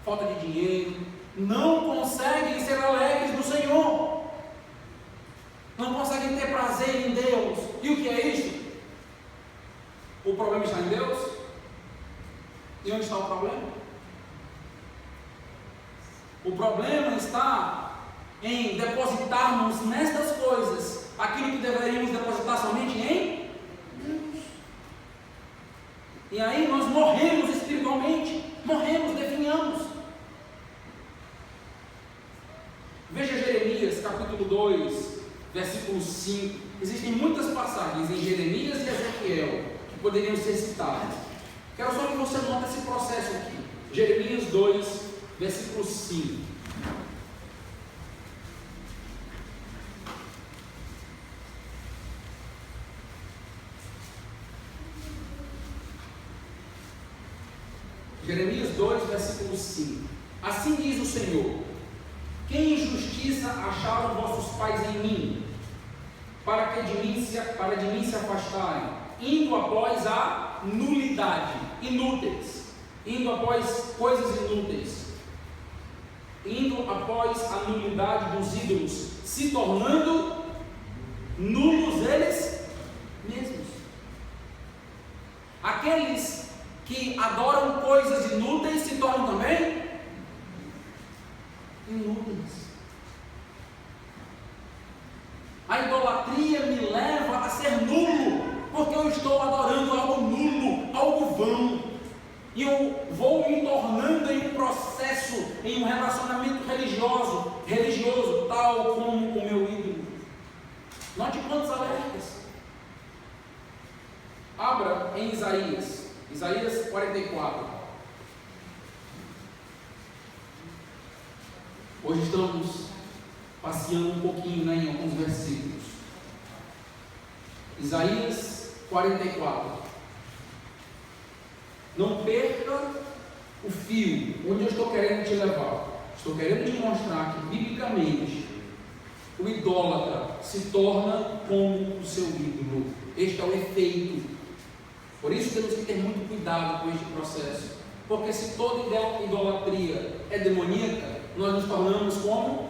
falta de dinheiro, não conseguem ser alegres no Senhor, não conseguem ter prazer em Deus. E o que é isso? O problema está em Deus? E onde está o problema? O problema está em depositarmos nestas coisas aquilo que deveríamos depositar somente em Deus. E aí nós morremos espiritualmente, morremos, definhamos. Veja Jeremias capítulo 2, versículo 5. Existem muitas passagens em Jeremias e Ezequiel que poderiam ser citadas. Quero só que você note esse processo aqui. Jeremias 2, versículo 5. Jeremias 2, versículo 5. Assim diz o Senhor: que injustiça acharam vossos pais em mim, para de mim se afastarem, indo após a nulidade, inúteis, indo após coisas inúteis, indo após a nulidade dos ídolos, se tornando nulos eles mesmos. Aqueles que adoram coisas inúteis se tornam também inúteis. A idolatria me leva a ser nulo, porque eu estou adorando algo nulo, algo vão, e eu vou me tornando em um processo em um relacionamento religioso, tal como o meu ídolo. Note quantos alertas. Abra em Isaías 44. Hoje estamos passeando um pouquinho, em alguns versículos. Isaías 44. Não perca o fio, onde eu estou querendo te levar. Estou querendo te mostrar que, biblicamente, o idólatra se torna como o seu ídolo. Este é o efeito. Por isso temos que ter muito cuidado com este processo. Porque se toda idolatria é demoníaca, nós nos tornamos como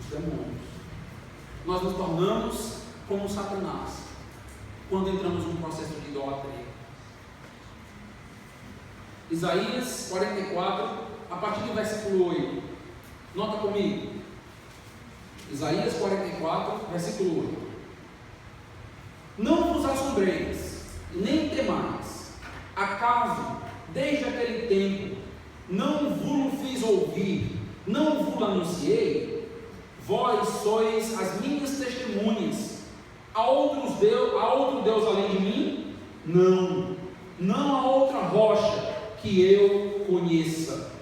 os demônios. Nós nos tornamos como Satanás quando entramos num processo de idolatria. Isaías 44, a partir do versículo 8. Nota comigo. Isaías 44, versículo 8. Não vos assombreis, nem temais. Acaso, desde aquele tempo, não vos fiz ouvir, não vos anunciei? Vós sois as minhas testemunhas. Há outro Deus além de mim? Não há outra rocha que eu conheça.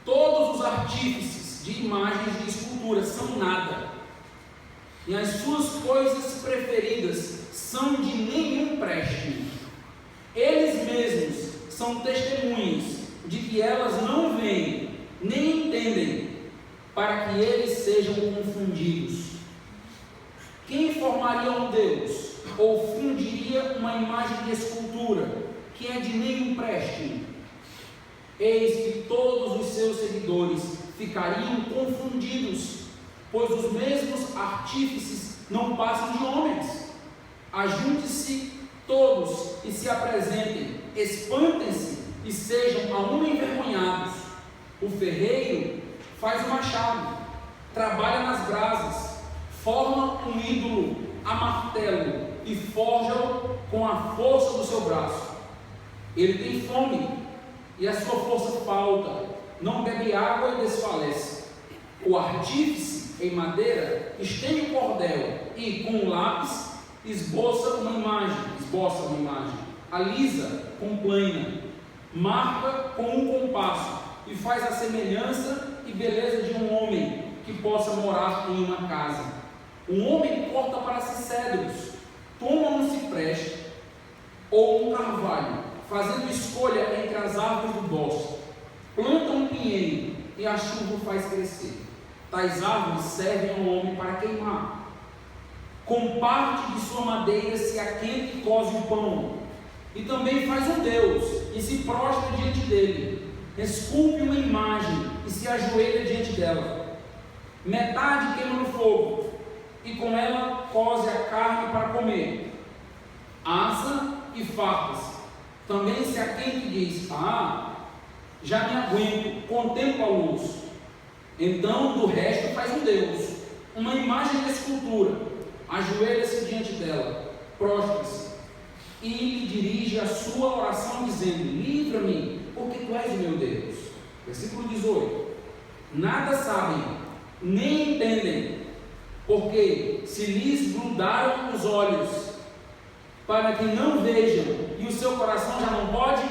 Todos os artífices de imagens de escultura são nada, e as suas coisas preferidas são de nenhum preste. Eles mesmos são testemunhas de que elas não veem, nem entendem, para que eles sejam confundidos. Quem formaria um Deus, ou fundiria uma imagem de escultura, que é de nenhum preste? Eis que todos os seus seguidores ficariam confundidos, pois os mesmos artífices não passam de homens. Ajunte-se todos e se apresentem, espantem-se e sejam a uma envergonhados. O ferreiro faz o machado, trabalha nas brasas, forma um ídolo a martelo e forja-o com a força do seu braço. Ele tem fome e a sua força falta, não bebe água e desfalece. O artífice em madeira estende o cordel e com o lápis esboça uma imagem, alisa com plaina, marca com um compasso e faz a semelhança e beleza de um homem que possa morar em uma casa. Um homem corta para si cedros, toma um cipreste ou um carvalho, fazendo escolha entre as árvores do bosque, planta um pinheiro e a chuva o faz crescer. Tais árvores servem ao homem para queimar. Com parte de sua madeira se aquenta e coze o pão. E também faz um Deus e se prostra diante dele. Esculpe uma imagem e se ajoelha diante dela. Metade queima no fogo e com ela coze a carne para comer. Assa e farta-se. Também se aquenta e diz: já me aguento, contemplo a luz. Então do resto faz um Deus, uma imagem de escultura, ajoelha-se diante dela, prostra-se e lhe dirige a sua oração dizendo: livra-me, porque tu és o meu Deus. Versículo 18. Nada sabem, nem entendem, porque se lhes grudaram os olhos, para que não vejam, e o seu coração já não pode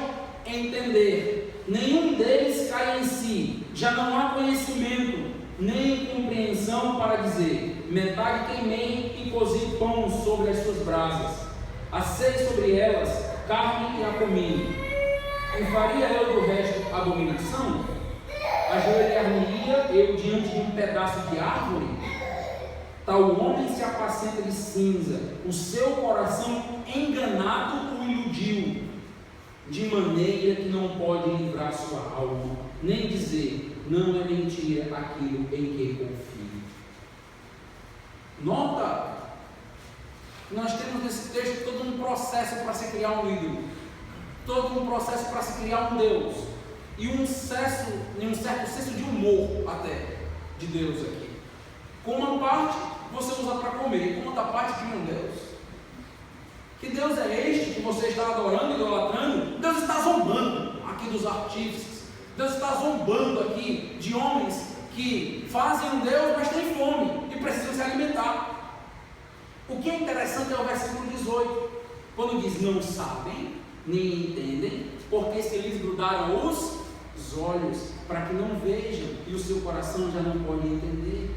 entender. Nenhum deles cai em si, já não há conhecimento, nem compreensão para dizer: metade queimei e cozi pão sobre as suas brasas, assei sobre elas carne e a comi. E faria eu do resto abominação? Ajoelhar-me-ia eu diante de um pedaço de árvore? Tal homem se apacenta de cinza, o seu coração enganado o iludiu, de maneira que não pode livrar sua alma, nem dizer: não é mentira aquilo em que confio. Nota, nós temos nesse texto todo um processo para se criar um ídolo, todo um processo para se criar um Deus, e um certo senso de humor até, de Deus aqui. Com uma parte você usa para comer, com outra parte cria um Deus. Que Deus é este que você está adorando, idolatrando? Deus está zombando aqui dos artífices. Deus está zombando aqui de homens que fazem um Deus, mas têm fome e precisam se alimentar. O que é interessante é o versículo 18, quando diz: não sabem, nem entendem, porque se lhes grudaram os olhos, para que não vejam, e o seu coração já não pode entender.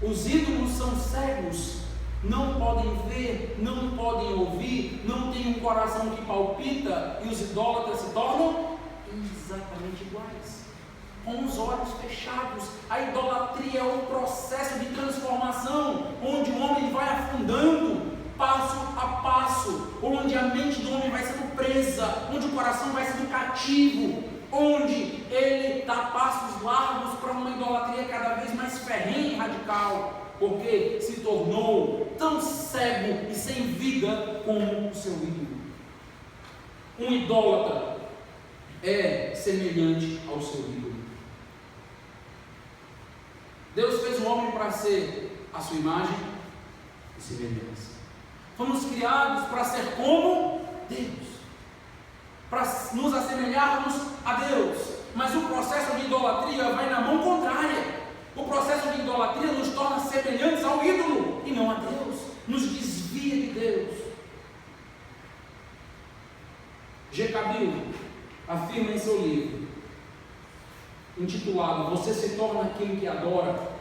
Os ídolos são cegos, não podem ver, não podem ouvir, não têm um coração que palpita, e os idólatras se tornam exatamente iguais, com os olhos fechados. A idolatria é um processo de transformação, onde o homem vai afundando passo a passo, onde a mente do homem vai sendo presa, onde o coração vai sendo cativo, onde ele dá passos largos para uma idolatria cada vez mais ferrenha e radical, porque se tornou tão cego e sem vida como o seu ídolo. Um idólatra é semelhante ao seu ídolo. Deus fez o homem para ser a sua imagem e semelhança. Fomos criados para ser como Deus, para nos assemelharmos a Deus, mas o processo de idolatria vai na mão contrária. O processo de idolatria nos torna semelhantes ao ídolo e não a Deus, nos desvia de Deus. G. Cabil afirma em seu livro, intitulado Você se torna aquilo que adora,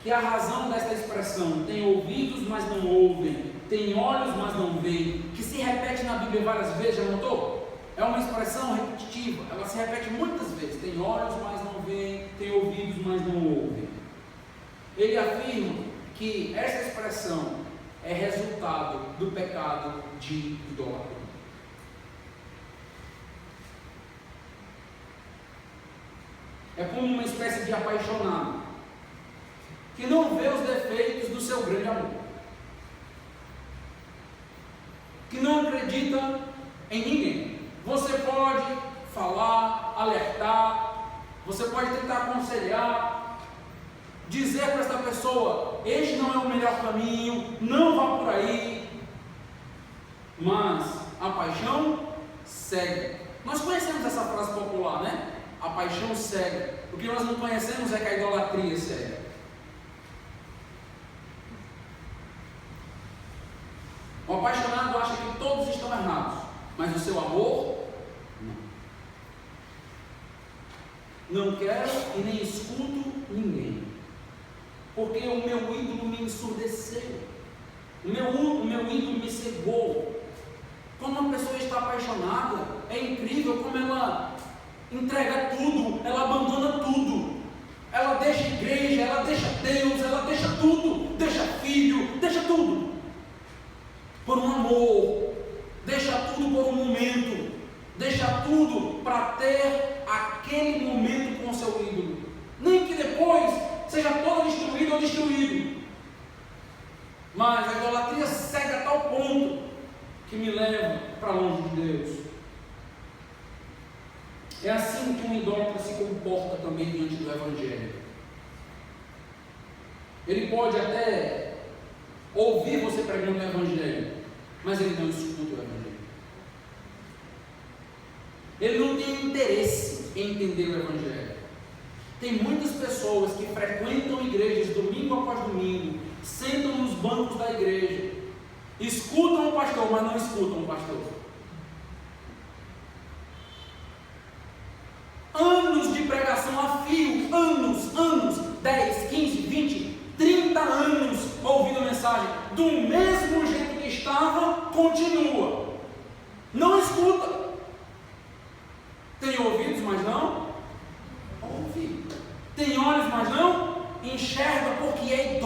que a razão desta expressão: tem ouvidos, mas não ouvem, tem olhos, mas não veem, que se repete na Bíblia várias vezes, já notou? É uma expressão repetitiva, ela se repete muitas vezes: tem olhos, mas não veem, tem ouvidos, mas não ouvem. Ele afirma que essa expressão é resultado do pecado de idolatria. É como uma espécie de apaixonado que não vê os defeitos do seu grande amor, que não acredita em ninguém. Você pode falar, alertar, você pode tentar aconselhar, dizer para esta pessoa: este não é o melhor caminho, não vá por aí, mas a paixão cega. Nós conhecemos essa frase popular, né? A paixão cega. O que nós não conhecemos é que a idolatria cega. O apaixonado acha que todos estão errados, mas o seu amor, não quero e nem escuto ninguém, porque o meu ídolo me ensurdeceu, o meu ídolo me cegou. Quando uma pessoa está apaixonada, é incrível como ela entrega tudo, ela abandona tudo, ela deixa igreja, ela deixa Deus, ela deixa tudo, deixa filho, deixa tudo, por um amor, deixa tudo por um momento, deixa tudo para ter aquele momento com o seu ídolo, nem que depois seja todo destruído ou destruído. Mas a idolatria cega a tal ponto que me leva para longe de Deus. É assim que um idólatra se comporta também diante do Evangelho. Ele pode até ouvir você pregando o Evangelho, mas ele não escuta o Evangelho. Ele não tem interesse em entender o Evangelho. Tem muitas pessoas que frequentam igrejas domingo após domingo, sentam nos bancos da igreja, escutam o pastor, mas não escutam o pastor. Anos de pregação a fio, anos, 10, 15, 20, 30 anos ouvindo a mensagem, do mesmo jeito que estava, continua, não escuta. Tem ouvidos, mas não ouve. Tem olhos, mas não enxerga, porque é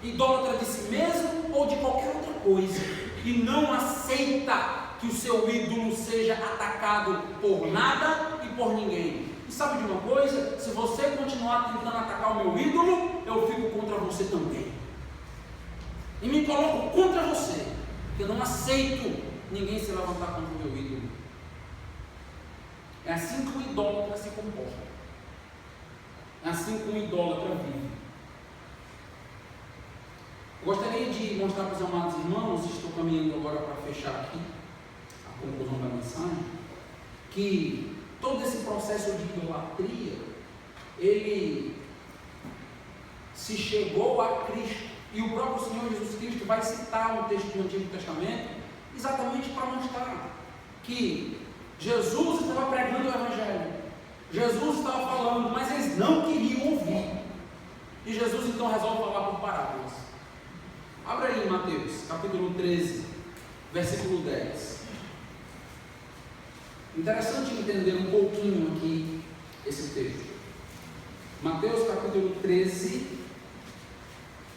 idólatra de si mesmo ou de qualquer outra coisa, e não aceita que o seu ídolo seja atacado por nada e por ninguém. E sabe de uma coisa? Se você continuar tentando atacar o meu ídolo, eu fico contra você também, e me coloco contra você, porque eu não aceito ninguém se levantar contra o meu ídolo. É assim que o idólatra se comporta, é assim que o idólatra vive. Eu gostaria de mostrar para os amados irmãos, estou caminhando agora para fechar aqui a conclusão da mensagem, que todo esse processo de idolatria, ele se chegou a Cristo. E o próprio Senhor Jesus Cristo vai citar um texto do Antigo Testamento exatamente para mostrar que Jesus estava pregando o Evangelho, Jesus estava falando, mas eles não queriam ouvir. E Jesus então resolve falar por parábolas. Abra aí em Mateus, capítulo 13, versículo 10. Interessante entender um pouquinho aqui esse texto. Mateus capítulo 13,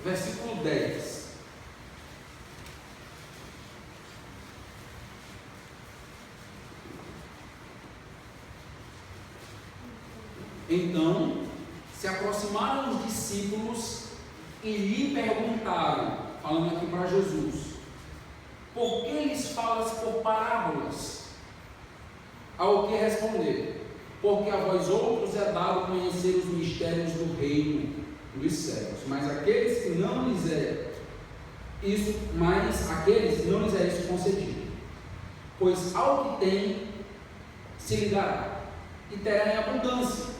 versículo 10. Então se aproximaram os discípulos e lhe perguntaram, falando aqui para Jesus: por que lhes falas por parábolas? Ao que responder: porque a vós outros é dado conhecer os mistérios do reino dos céus, mas aqueles que não lhes é isso, concedido. Pois ao que tem se lhe dará, e terá em abundância,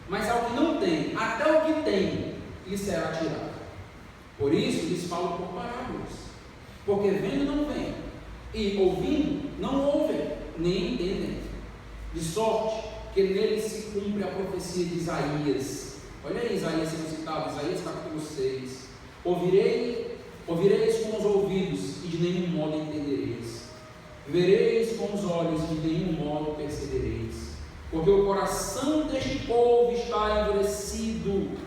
mas ao que não tem, até o que tem lhe será tirado. Por isso lhes falo por parábolas, porque vendo não veem, e ouvindo não ouvem, nem entendem, de sorte que nele se cumpre a profecia de Isaías. Olha aí Isaías sendo citado, Isaías capítulo 6. Ouvireis com os ouvidos e de nenhum modo entendereis, vereis com os olhos e de nenhum modo percebereis, porque o coração deste povo está endurecido,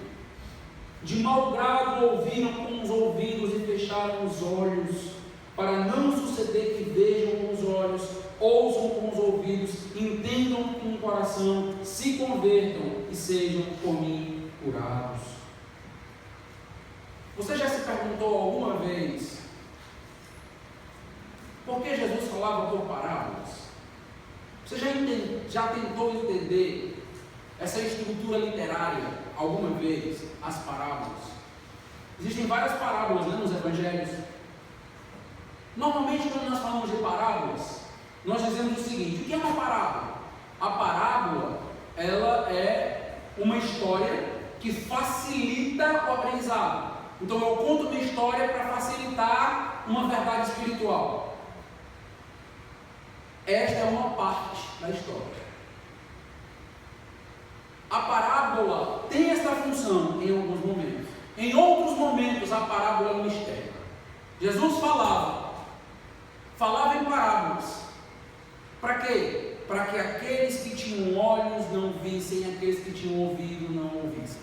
de mau grado ouviram com os ouvidos e fecharam os olhos, para não suceder que vejam com os olhos, ouçam com os ouvidos, entendam com o coração, se convertam e sejam por mim curados. Você já se perguntou alguma vez por que Jesus falava por parábolas? Você já tentou entender essa estrutura literária alguma vez? As parábolas. Existem várias parábolas, né, nos evangelhos. Normalmente, quando nós falamos de parábolas, nós dizemos o seguinte: o que é uma parábola? A parábola, ela é uma história que facilita o aprendizado. Então eu conto uma história para facilitar uma verdade espiritual. Esta é uma parte da história. A parábola tem esta função em alguns momentos. Em outros momentos, a parábola é um mistério. Jesus falava em parábolas. Para quê? Para que aqueles que tinham olhos não vissem, aqueles que tinham ouvido não ouvissem.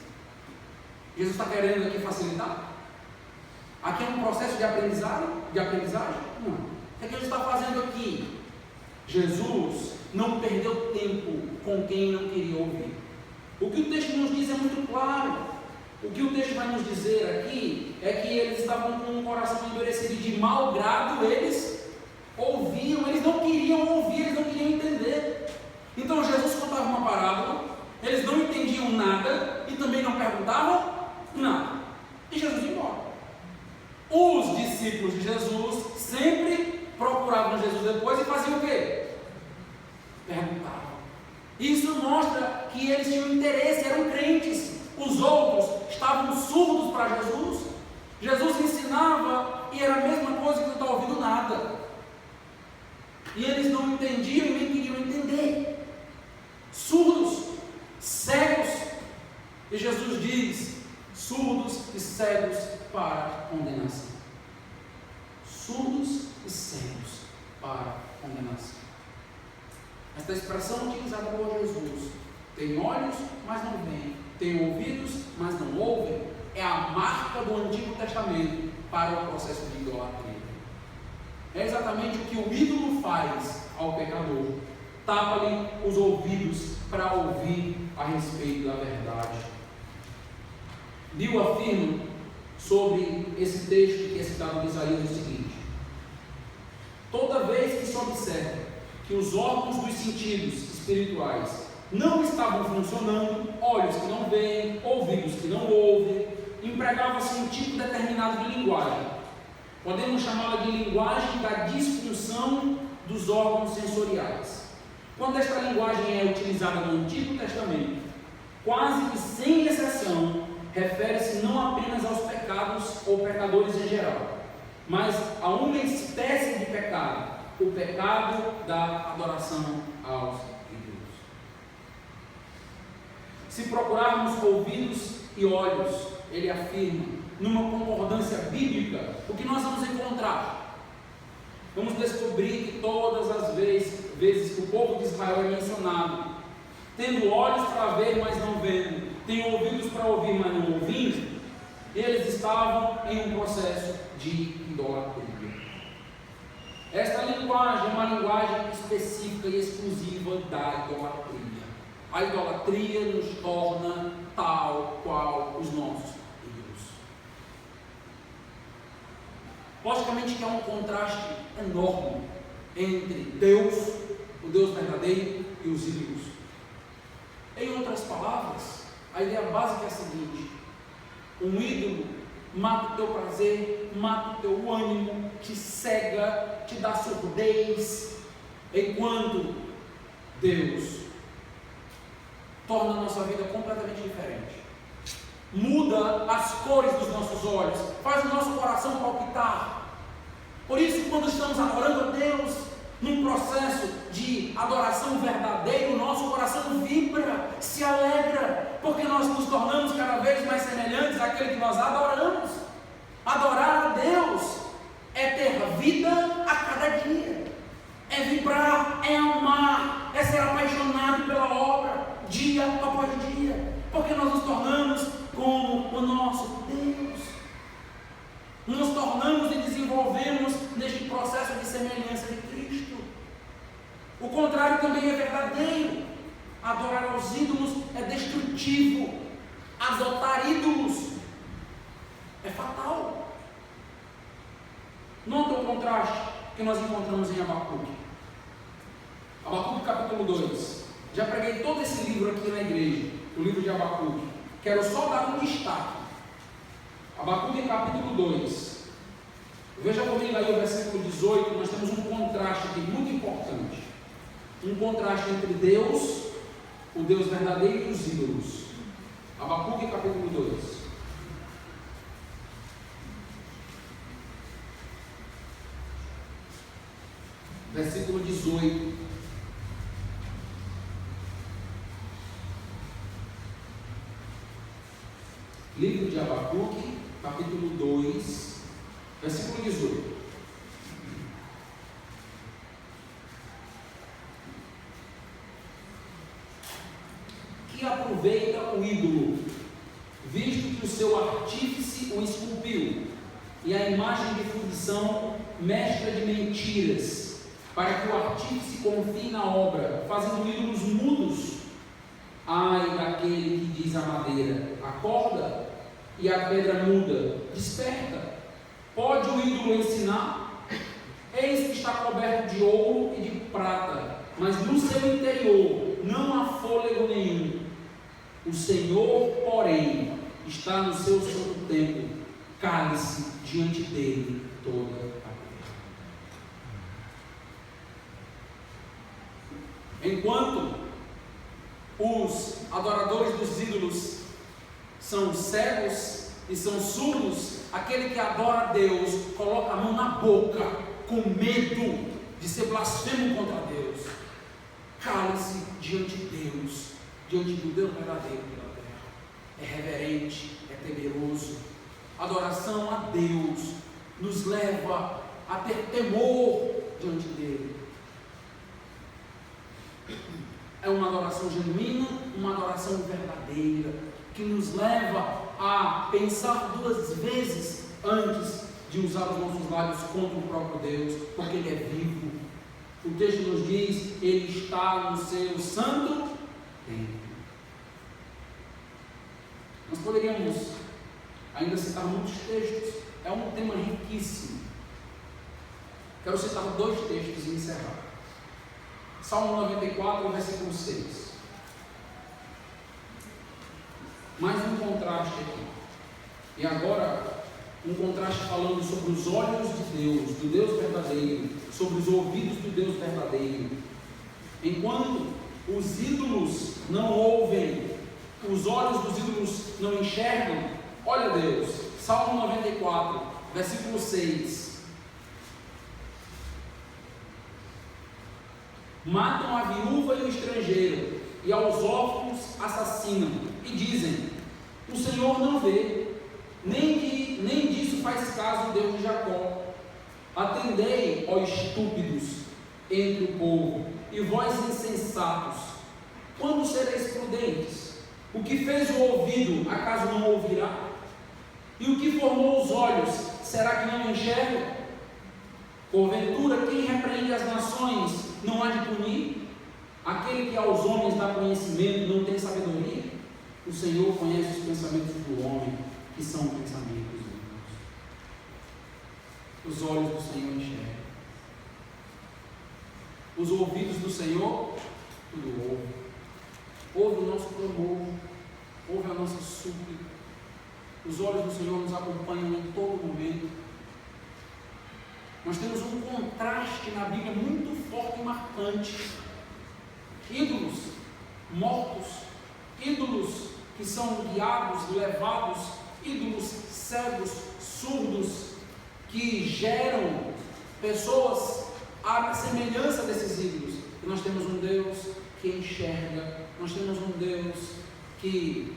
Jesus está querendo aqui facilitar? Aqui é um processo de aprendizagem? Não. O que Jesus está fazendo aqui? Jesus não perdeu tempo com quem não queria ouvir. O que o texto nos diz é muito claro. O que o texto vai nos dizer aqui é que eles estavam com um coração endurecido, de mau grado eles ouviam, eles não queriam ouvir, eles não queriam entender. Então Jesus contava uma parábola, eles não entendiam nada e também não perguntavam nada. E Jesus ia embora. Os discípulos de Jesus sempre procuravam Jesus depois e faziam o quê? Perguntavam. Isso mostra que eles tinham interesse, eram crentes. Os outros estavam surdos para Jesus. Jesus ensinava e era a mesma coisa que não está ouvindo nada. E eles não entendiam e nem queriam entender. Surdos, cegos. E Jesus diz: surdos e cegos para condenação. Surdos e cegos para condenação. Esta expressão utilizada por Jesus: tem olhos, mas não veem, tem ouvidos, mas não ouvem, é a marca do Antigo Testamento para o processo de idolatria. É exatamente o que o ídolo faz ao pecador: tapa-lhe os ouvidos para ouvir a respeito da verdade. Bill afirma sobre esse texto que é citado em Isaías o seguinte: toda vez que se observa que os órgãos dos sentidos espirituais não estavam funcionando, olhos que não veem, ouvidos que não ouvem, empregava-se um tipo determinado de linguagem. Podemos chamá-la de linguagem da disfunção dos órgãos sensoriais. Quando esta linguagem é utilizada no Antigo Testamento, quase que sem exceção, refere-se não apenas aos pecados ou pecadores em geral, mas a uma espécie de pecado, o pecado da adoração aos ídolos. Se procurarmos ouvidos e olhos, ele afirma, numa concordância bíblica, o que nós vamos encontrar? Vamos descobrir que todas as vezes que o povo de Israel é mencionado, tendo olhos para ver, mas não vendo, tem ouvidos para ouvir, mas não ouvindo, eles estavam em um processo de idolatria. Esta linguagem é uma linguagem específica e exclusiva da idolatria. A idolatria nos torna tal qual os nossos ídolos. Logicamente que há um contraste enorme entre Deus, o Deus verdadeiro, e os ídolos. Em outras palavras, a ideia básica é a seguinte: um ídolo mata o teu prazer, mata o teu ânimo, te cega, te dá surdez, enquanto Deus torna a nossa vida completamente diferente. Muda as cores dos nossos olhos, faz o nosso coração palpitar. Por isso, quando estamos adorando a Deus, num processo de adoração verdadeiro, o nosso coração vibra, se alegra, porque nós nos tornamos cada vez mais semelhantes àquele que nós adoramos. Adorar a Deus é ter vida a cada dia, é vibrar, é amar, é ser apaixonado pela obra, dia após dia, porque nós nos tornamos como o nosso Deus. Nos tornamos e desenvolvemos neste processo de semelhança de Cristo. O contrário também é verdadeiro. Adorar aos ídolos é destrutivo. Adotar ídolos é fatal. Nota o contraste que nós encontramos em Abacuque. Abacuque capítulo 2. Já preguei todo esse livro aqui na igreja, o livro de Abacuque. Quero só dar um destaque. Abacuque capítulo 2. Veja comigo aí o versículo 18, nós temos um contraste aqui muito importante. Um contraste entre Deus, o Deus verdadeiro, e os ídolos. Abacuque capítulo 2. Versículo 18. Livro de Abacuque, capítulo 2, versículo 18. Que aproveita o ídolo, visto que o seu artífice o esculpiu, e a imagem de fundição mestra de mentiras, para que o artífice confie na obra, fazendo ídolos mudos. Ai daquele que diz à madeira: acorda, e a pedra muda: desperta. Pode o ídolo ensinar? Eis que está coberto de ouro e de prata, mas no seu interior não há fôlego nenhum. O Senhor, porém, está no seu santo templo, cale-se diante dele toda a terra. Enquanto os adoradores dos ídolos são cegos e são surdos, aquele que adora a Deus coloca a mão na boca com medo de ser blasfemo contra Deus. Cale-se diante de Deus, diante do Deus verdadeiro pela terra. É reverente, é temeroso. Adoração a Deus nos leva a ter temor diante dele. É uma adoração genuína, uma adoração verdadeira, que nos leva a pensar duas vezes antes de usar os nossos lábios contra o próprio Deus, porque Ele é vivo. O texto nos diz: Ele está no seu santo templo. Nós poderíamos ainda citar muitos textos, é um tema riquíssimo. Quero citar 2 textos e encerrar. Salmo 94, versículo 6. Mais um contraste aqui. E agora, um contraste falando sobre os olhos de Deus, do Deus verdadeiro, sobre os ouvidos do Deus verdadeiro. Enquanto os ídolos não ouvem, os olhos dos ídolos não enxergam, olha Deus, Salmo 94, versículo 6. Matam a viúva e o estrangeiro, e aos órfãos assassinam, e dizem: o Senhor não vê, nem disso faz caso o Deus de Jacó. Atendei, ó estúpidos, entre o povo, e vós insensatos, quando sereis prudentes? O que fez o ouvido, acaso não ouvirá? E o que formou os olhos, será que não enxerga? Porventura, quem repreende as nações não há de punir? Aquele que aos homens dá conhecimento não tem sabedoria? O Senhor conhece os pensamentos do homem, que são pensamentos humanos. Os olhos do Senhor enxergam. Os ouvidos do Senhor, tudo ouve. Ouve o nosso clamor, ouve a nossa súplica. Os olhos do Senhor nos acompanham em todo momento. Nós temos um contraste na Bíblia muito forte e marcante. Ídolos mortos, ídolos que são guiados, levados, ídolos cegos, surdos, que geram pessoas à semelhança desses ídolos. E nós temos um Deus que enxerga, nós temos um Deus que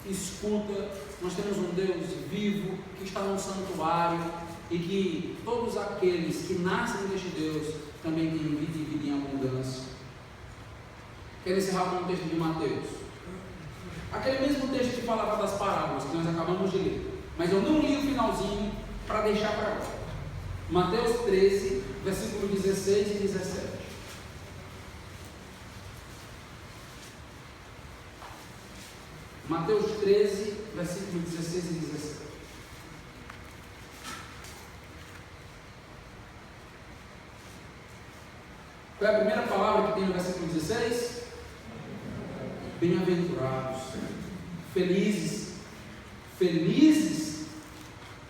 escuta, nós temos um Deus vivo, que está no santuário, e que todos aqueles que nascem deste Deus também têm vida e vida em abundância. Quero encerrar com um texto de Mateus, aquele mesmo texto que falava das parábolas que nós acabamos de ler, mas eu não li o finalzinho para deixar para agora. Mateus 13, versículo 16 e 17. Mateus 13, versículo 16 e 17. Qual é a primeira palavra que tem no versículo 16? Bem-aventurados, felizes,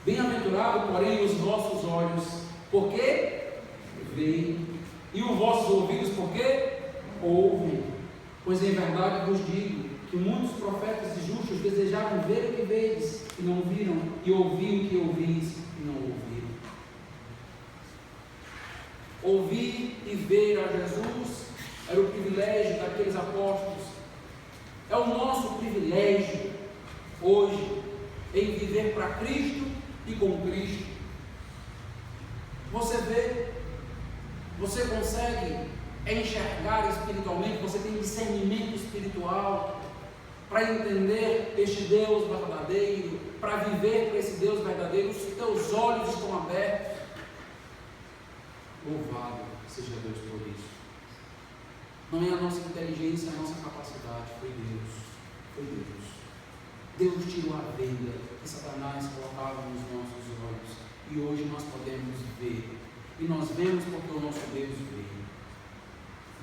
bem-aventurado, porém, os vossos olhos, porque veem, e os vossos ouvidos, porque ouvem. Pois em verdade vos digo que muitos profetas e justos desejaram ver o que vedes e não viram, e ouvir o que ouvis e não ouviram. Ouvir e ver a Jesus era o privilégio daqueles apóstolos. É o nosso privilégio hoje em viver para Cristo e com Cristo. Você vê, você consegue enxergar espiritualmente, você tem discernimento espiritual para entender este Deus verdadeiro, para viver para esse Deus verdadeiro. Os teus olhos estão abertos. Louvado seja Deus por isso. Não é a nossa inteligência, a nossa capacidade, foi Deus. Foi Deus. Deus tirou a venda que Satanás colocava nos nossos olhos, e hoje nós podemos ver. E nós vemos porque o nosso Deus veio.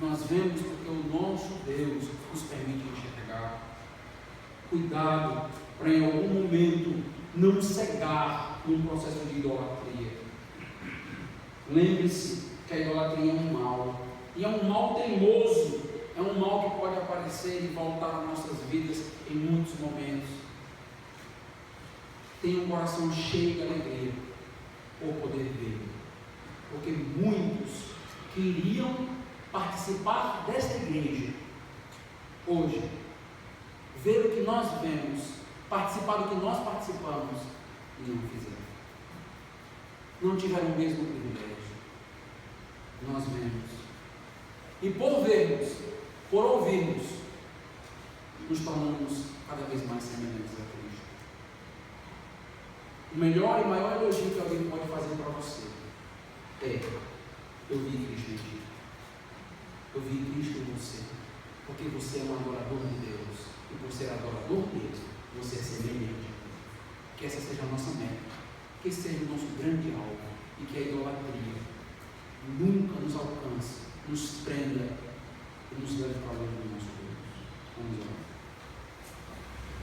Nós vemos porque o nosso Deus nos permite enxergar. Cuidado para em algum momento não cegar num processo de idolatria. Lembre-se que a idolatria é um mal, e é um mal teimoso, é um mal que pode aparecer e voltar às nossas vidas em muitos momentos. Tenha um coração cheio de alegria por poder ver, porque muitos queriam participar desta igreja hoje, ver o que nós vemos, participar do que nós participamos, e não fizeram. Não tiveram o mesmo privilégio. Nós vemos. E por vermos, por ouvirmos, nos tornamos cada vez mais semelhantes a Cristo. O melhor e maior elogio que alguém pode fazer para você é: eu vi Cristo em ti. Eu vi Cristo em você. Porque você é um adorador de Deus. E por ser adorador dele, você é semelhante. Que essa seja a nossa meta. Que esse seja o nosso grande alvo. E que a idolatria nunca nos alcance, nos prenda e nos leve para longe do nosso Deus. Vamos orar.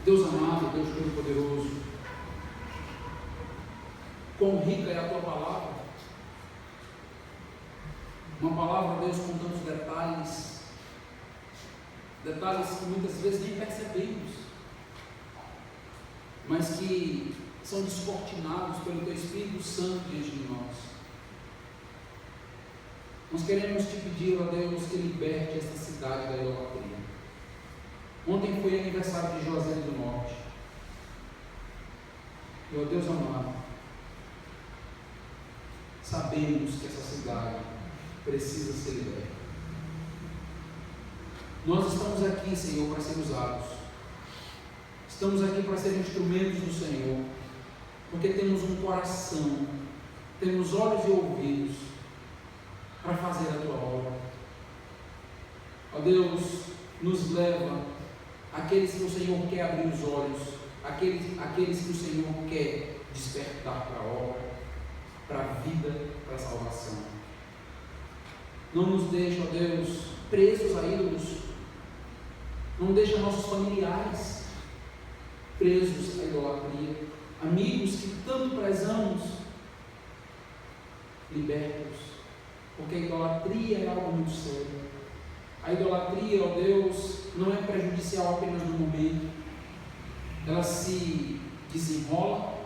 Deus amado, Deus Todo-Poderoso, quão rica é a tua palavra. Uma palavra, Deus, com tantos detalhes detalhes que muitas vezes nem percebemos, mas que são descortinados pelo Teu Espírito Santo diante de nós. Nós queremos te pedir, ó Deus, que liberte esta cidade da idolatria. Ontem foi aniversário de Juazeiro do Norte. E, ó Deus amado, sabemos que essa cidade precisa ser liberta. Nós estamos aqui, Senhor, para ser usados. Estamos aqui para ser instrumentos do Senhor, porque temos um coração, temos olhos e ouvidos para fazer a Tua obra. Ó Deus, nos leva àqueles que o Senhor quer abrir os olhos, aqueles que o Senhor quer despertar para a obra, para a vida, para a salvação. Não nos deixe, ó Deus, presos a ídolos. Não deixe nossos familiares presos à idolatria. Amigos que tanto prezamos, liberta-os. Porque a idolatria é algo muito sério. A idolatria, ó Deus, não é prejudicial apenas no momento. Ela se desenrola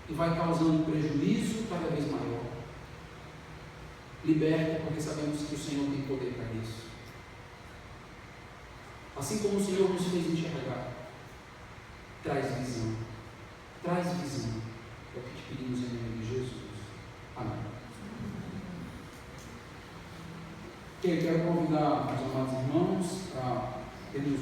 e vai causando prejuízo cada vez maior. Liberta, porque sabemos que o Senhor tem poder para isso. Assim como o Senhor nos fez enxergar, traz visão. Traz visão. É o que te pedimos em nome de Jesus. Amém. Eu quero convidar os amados irmãos para termos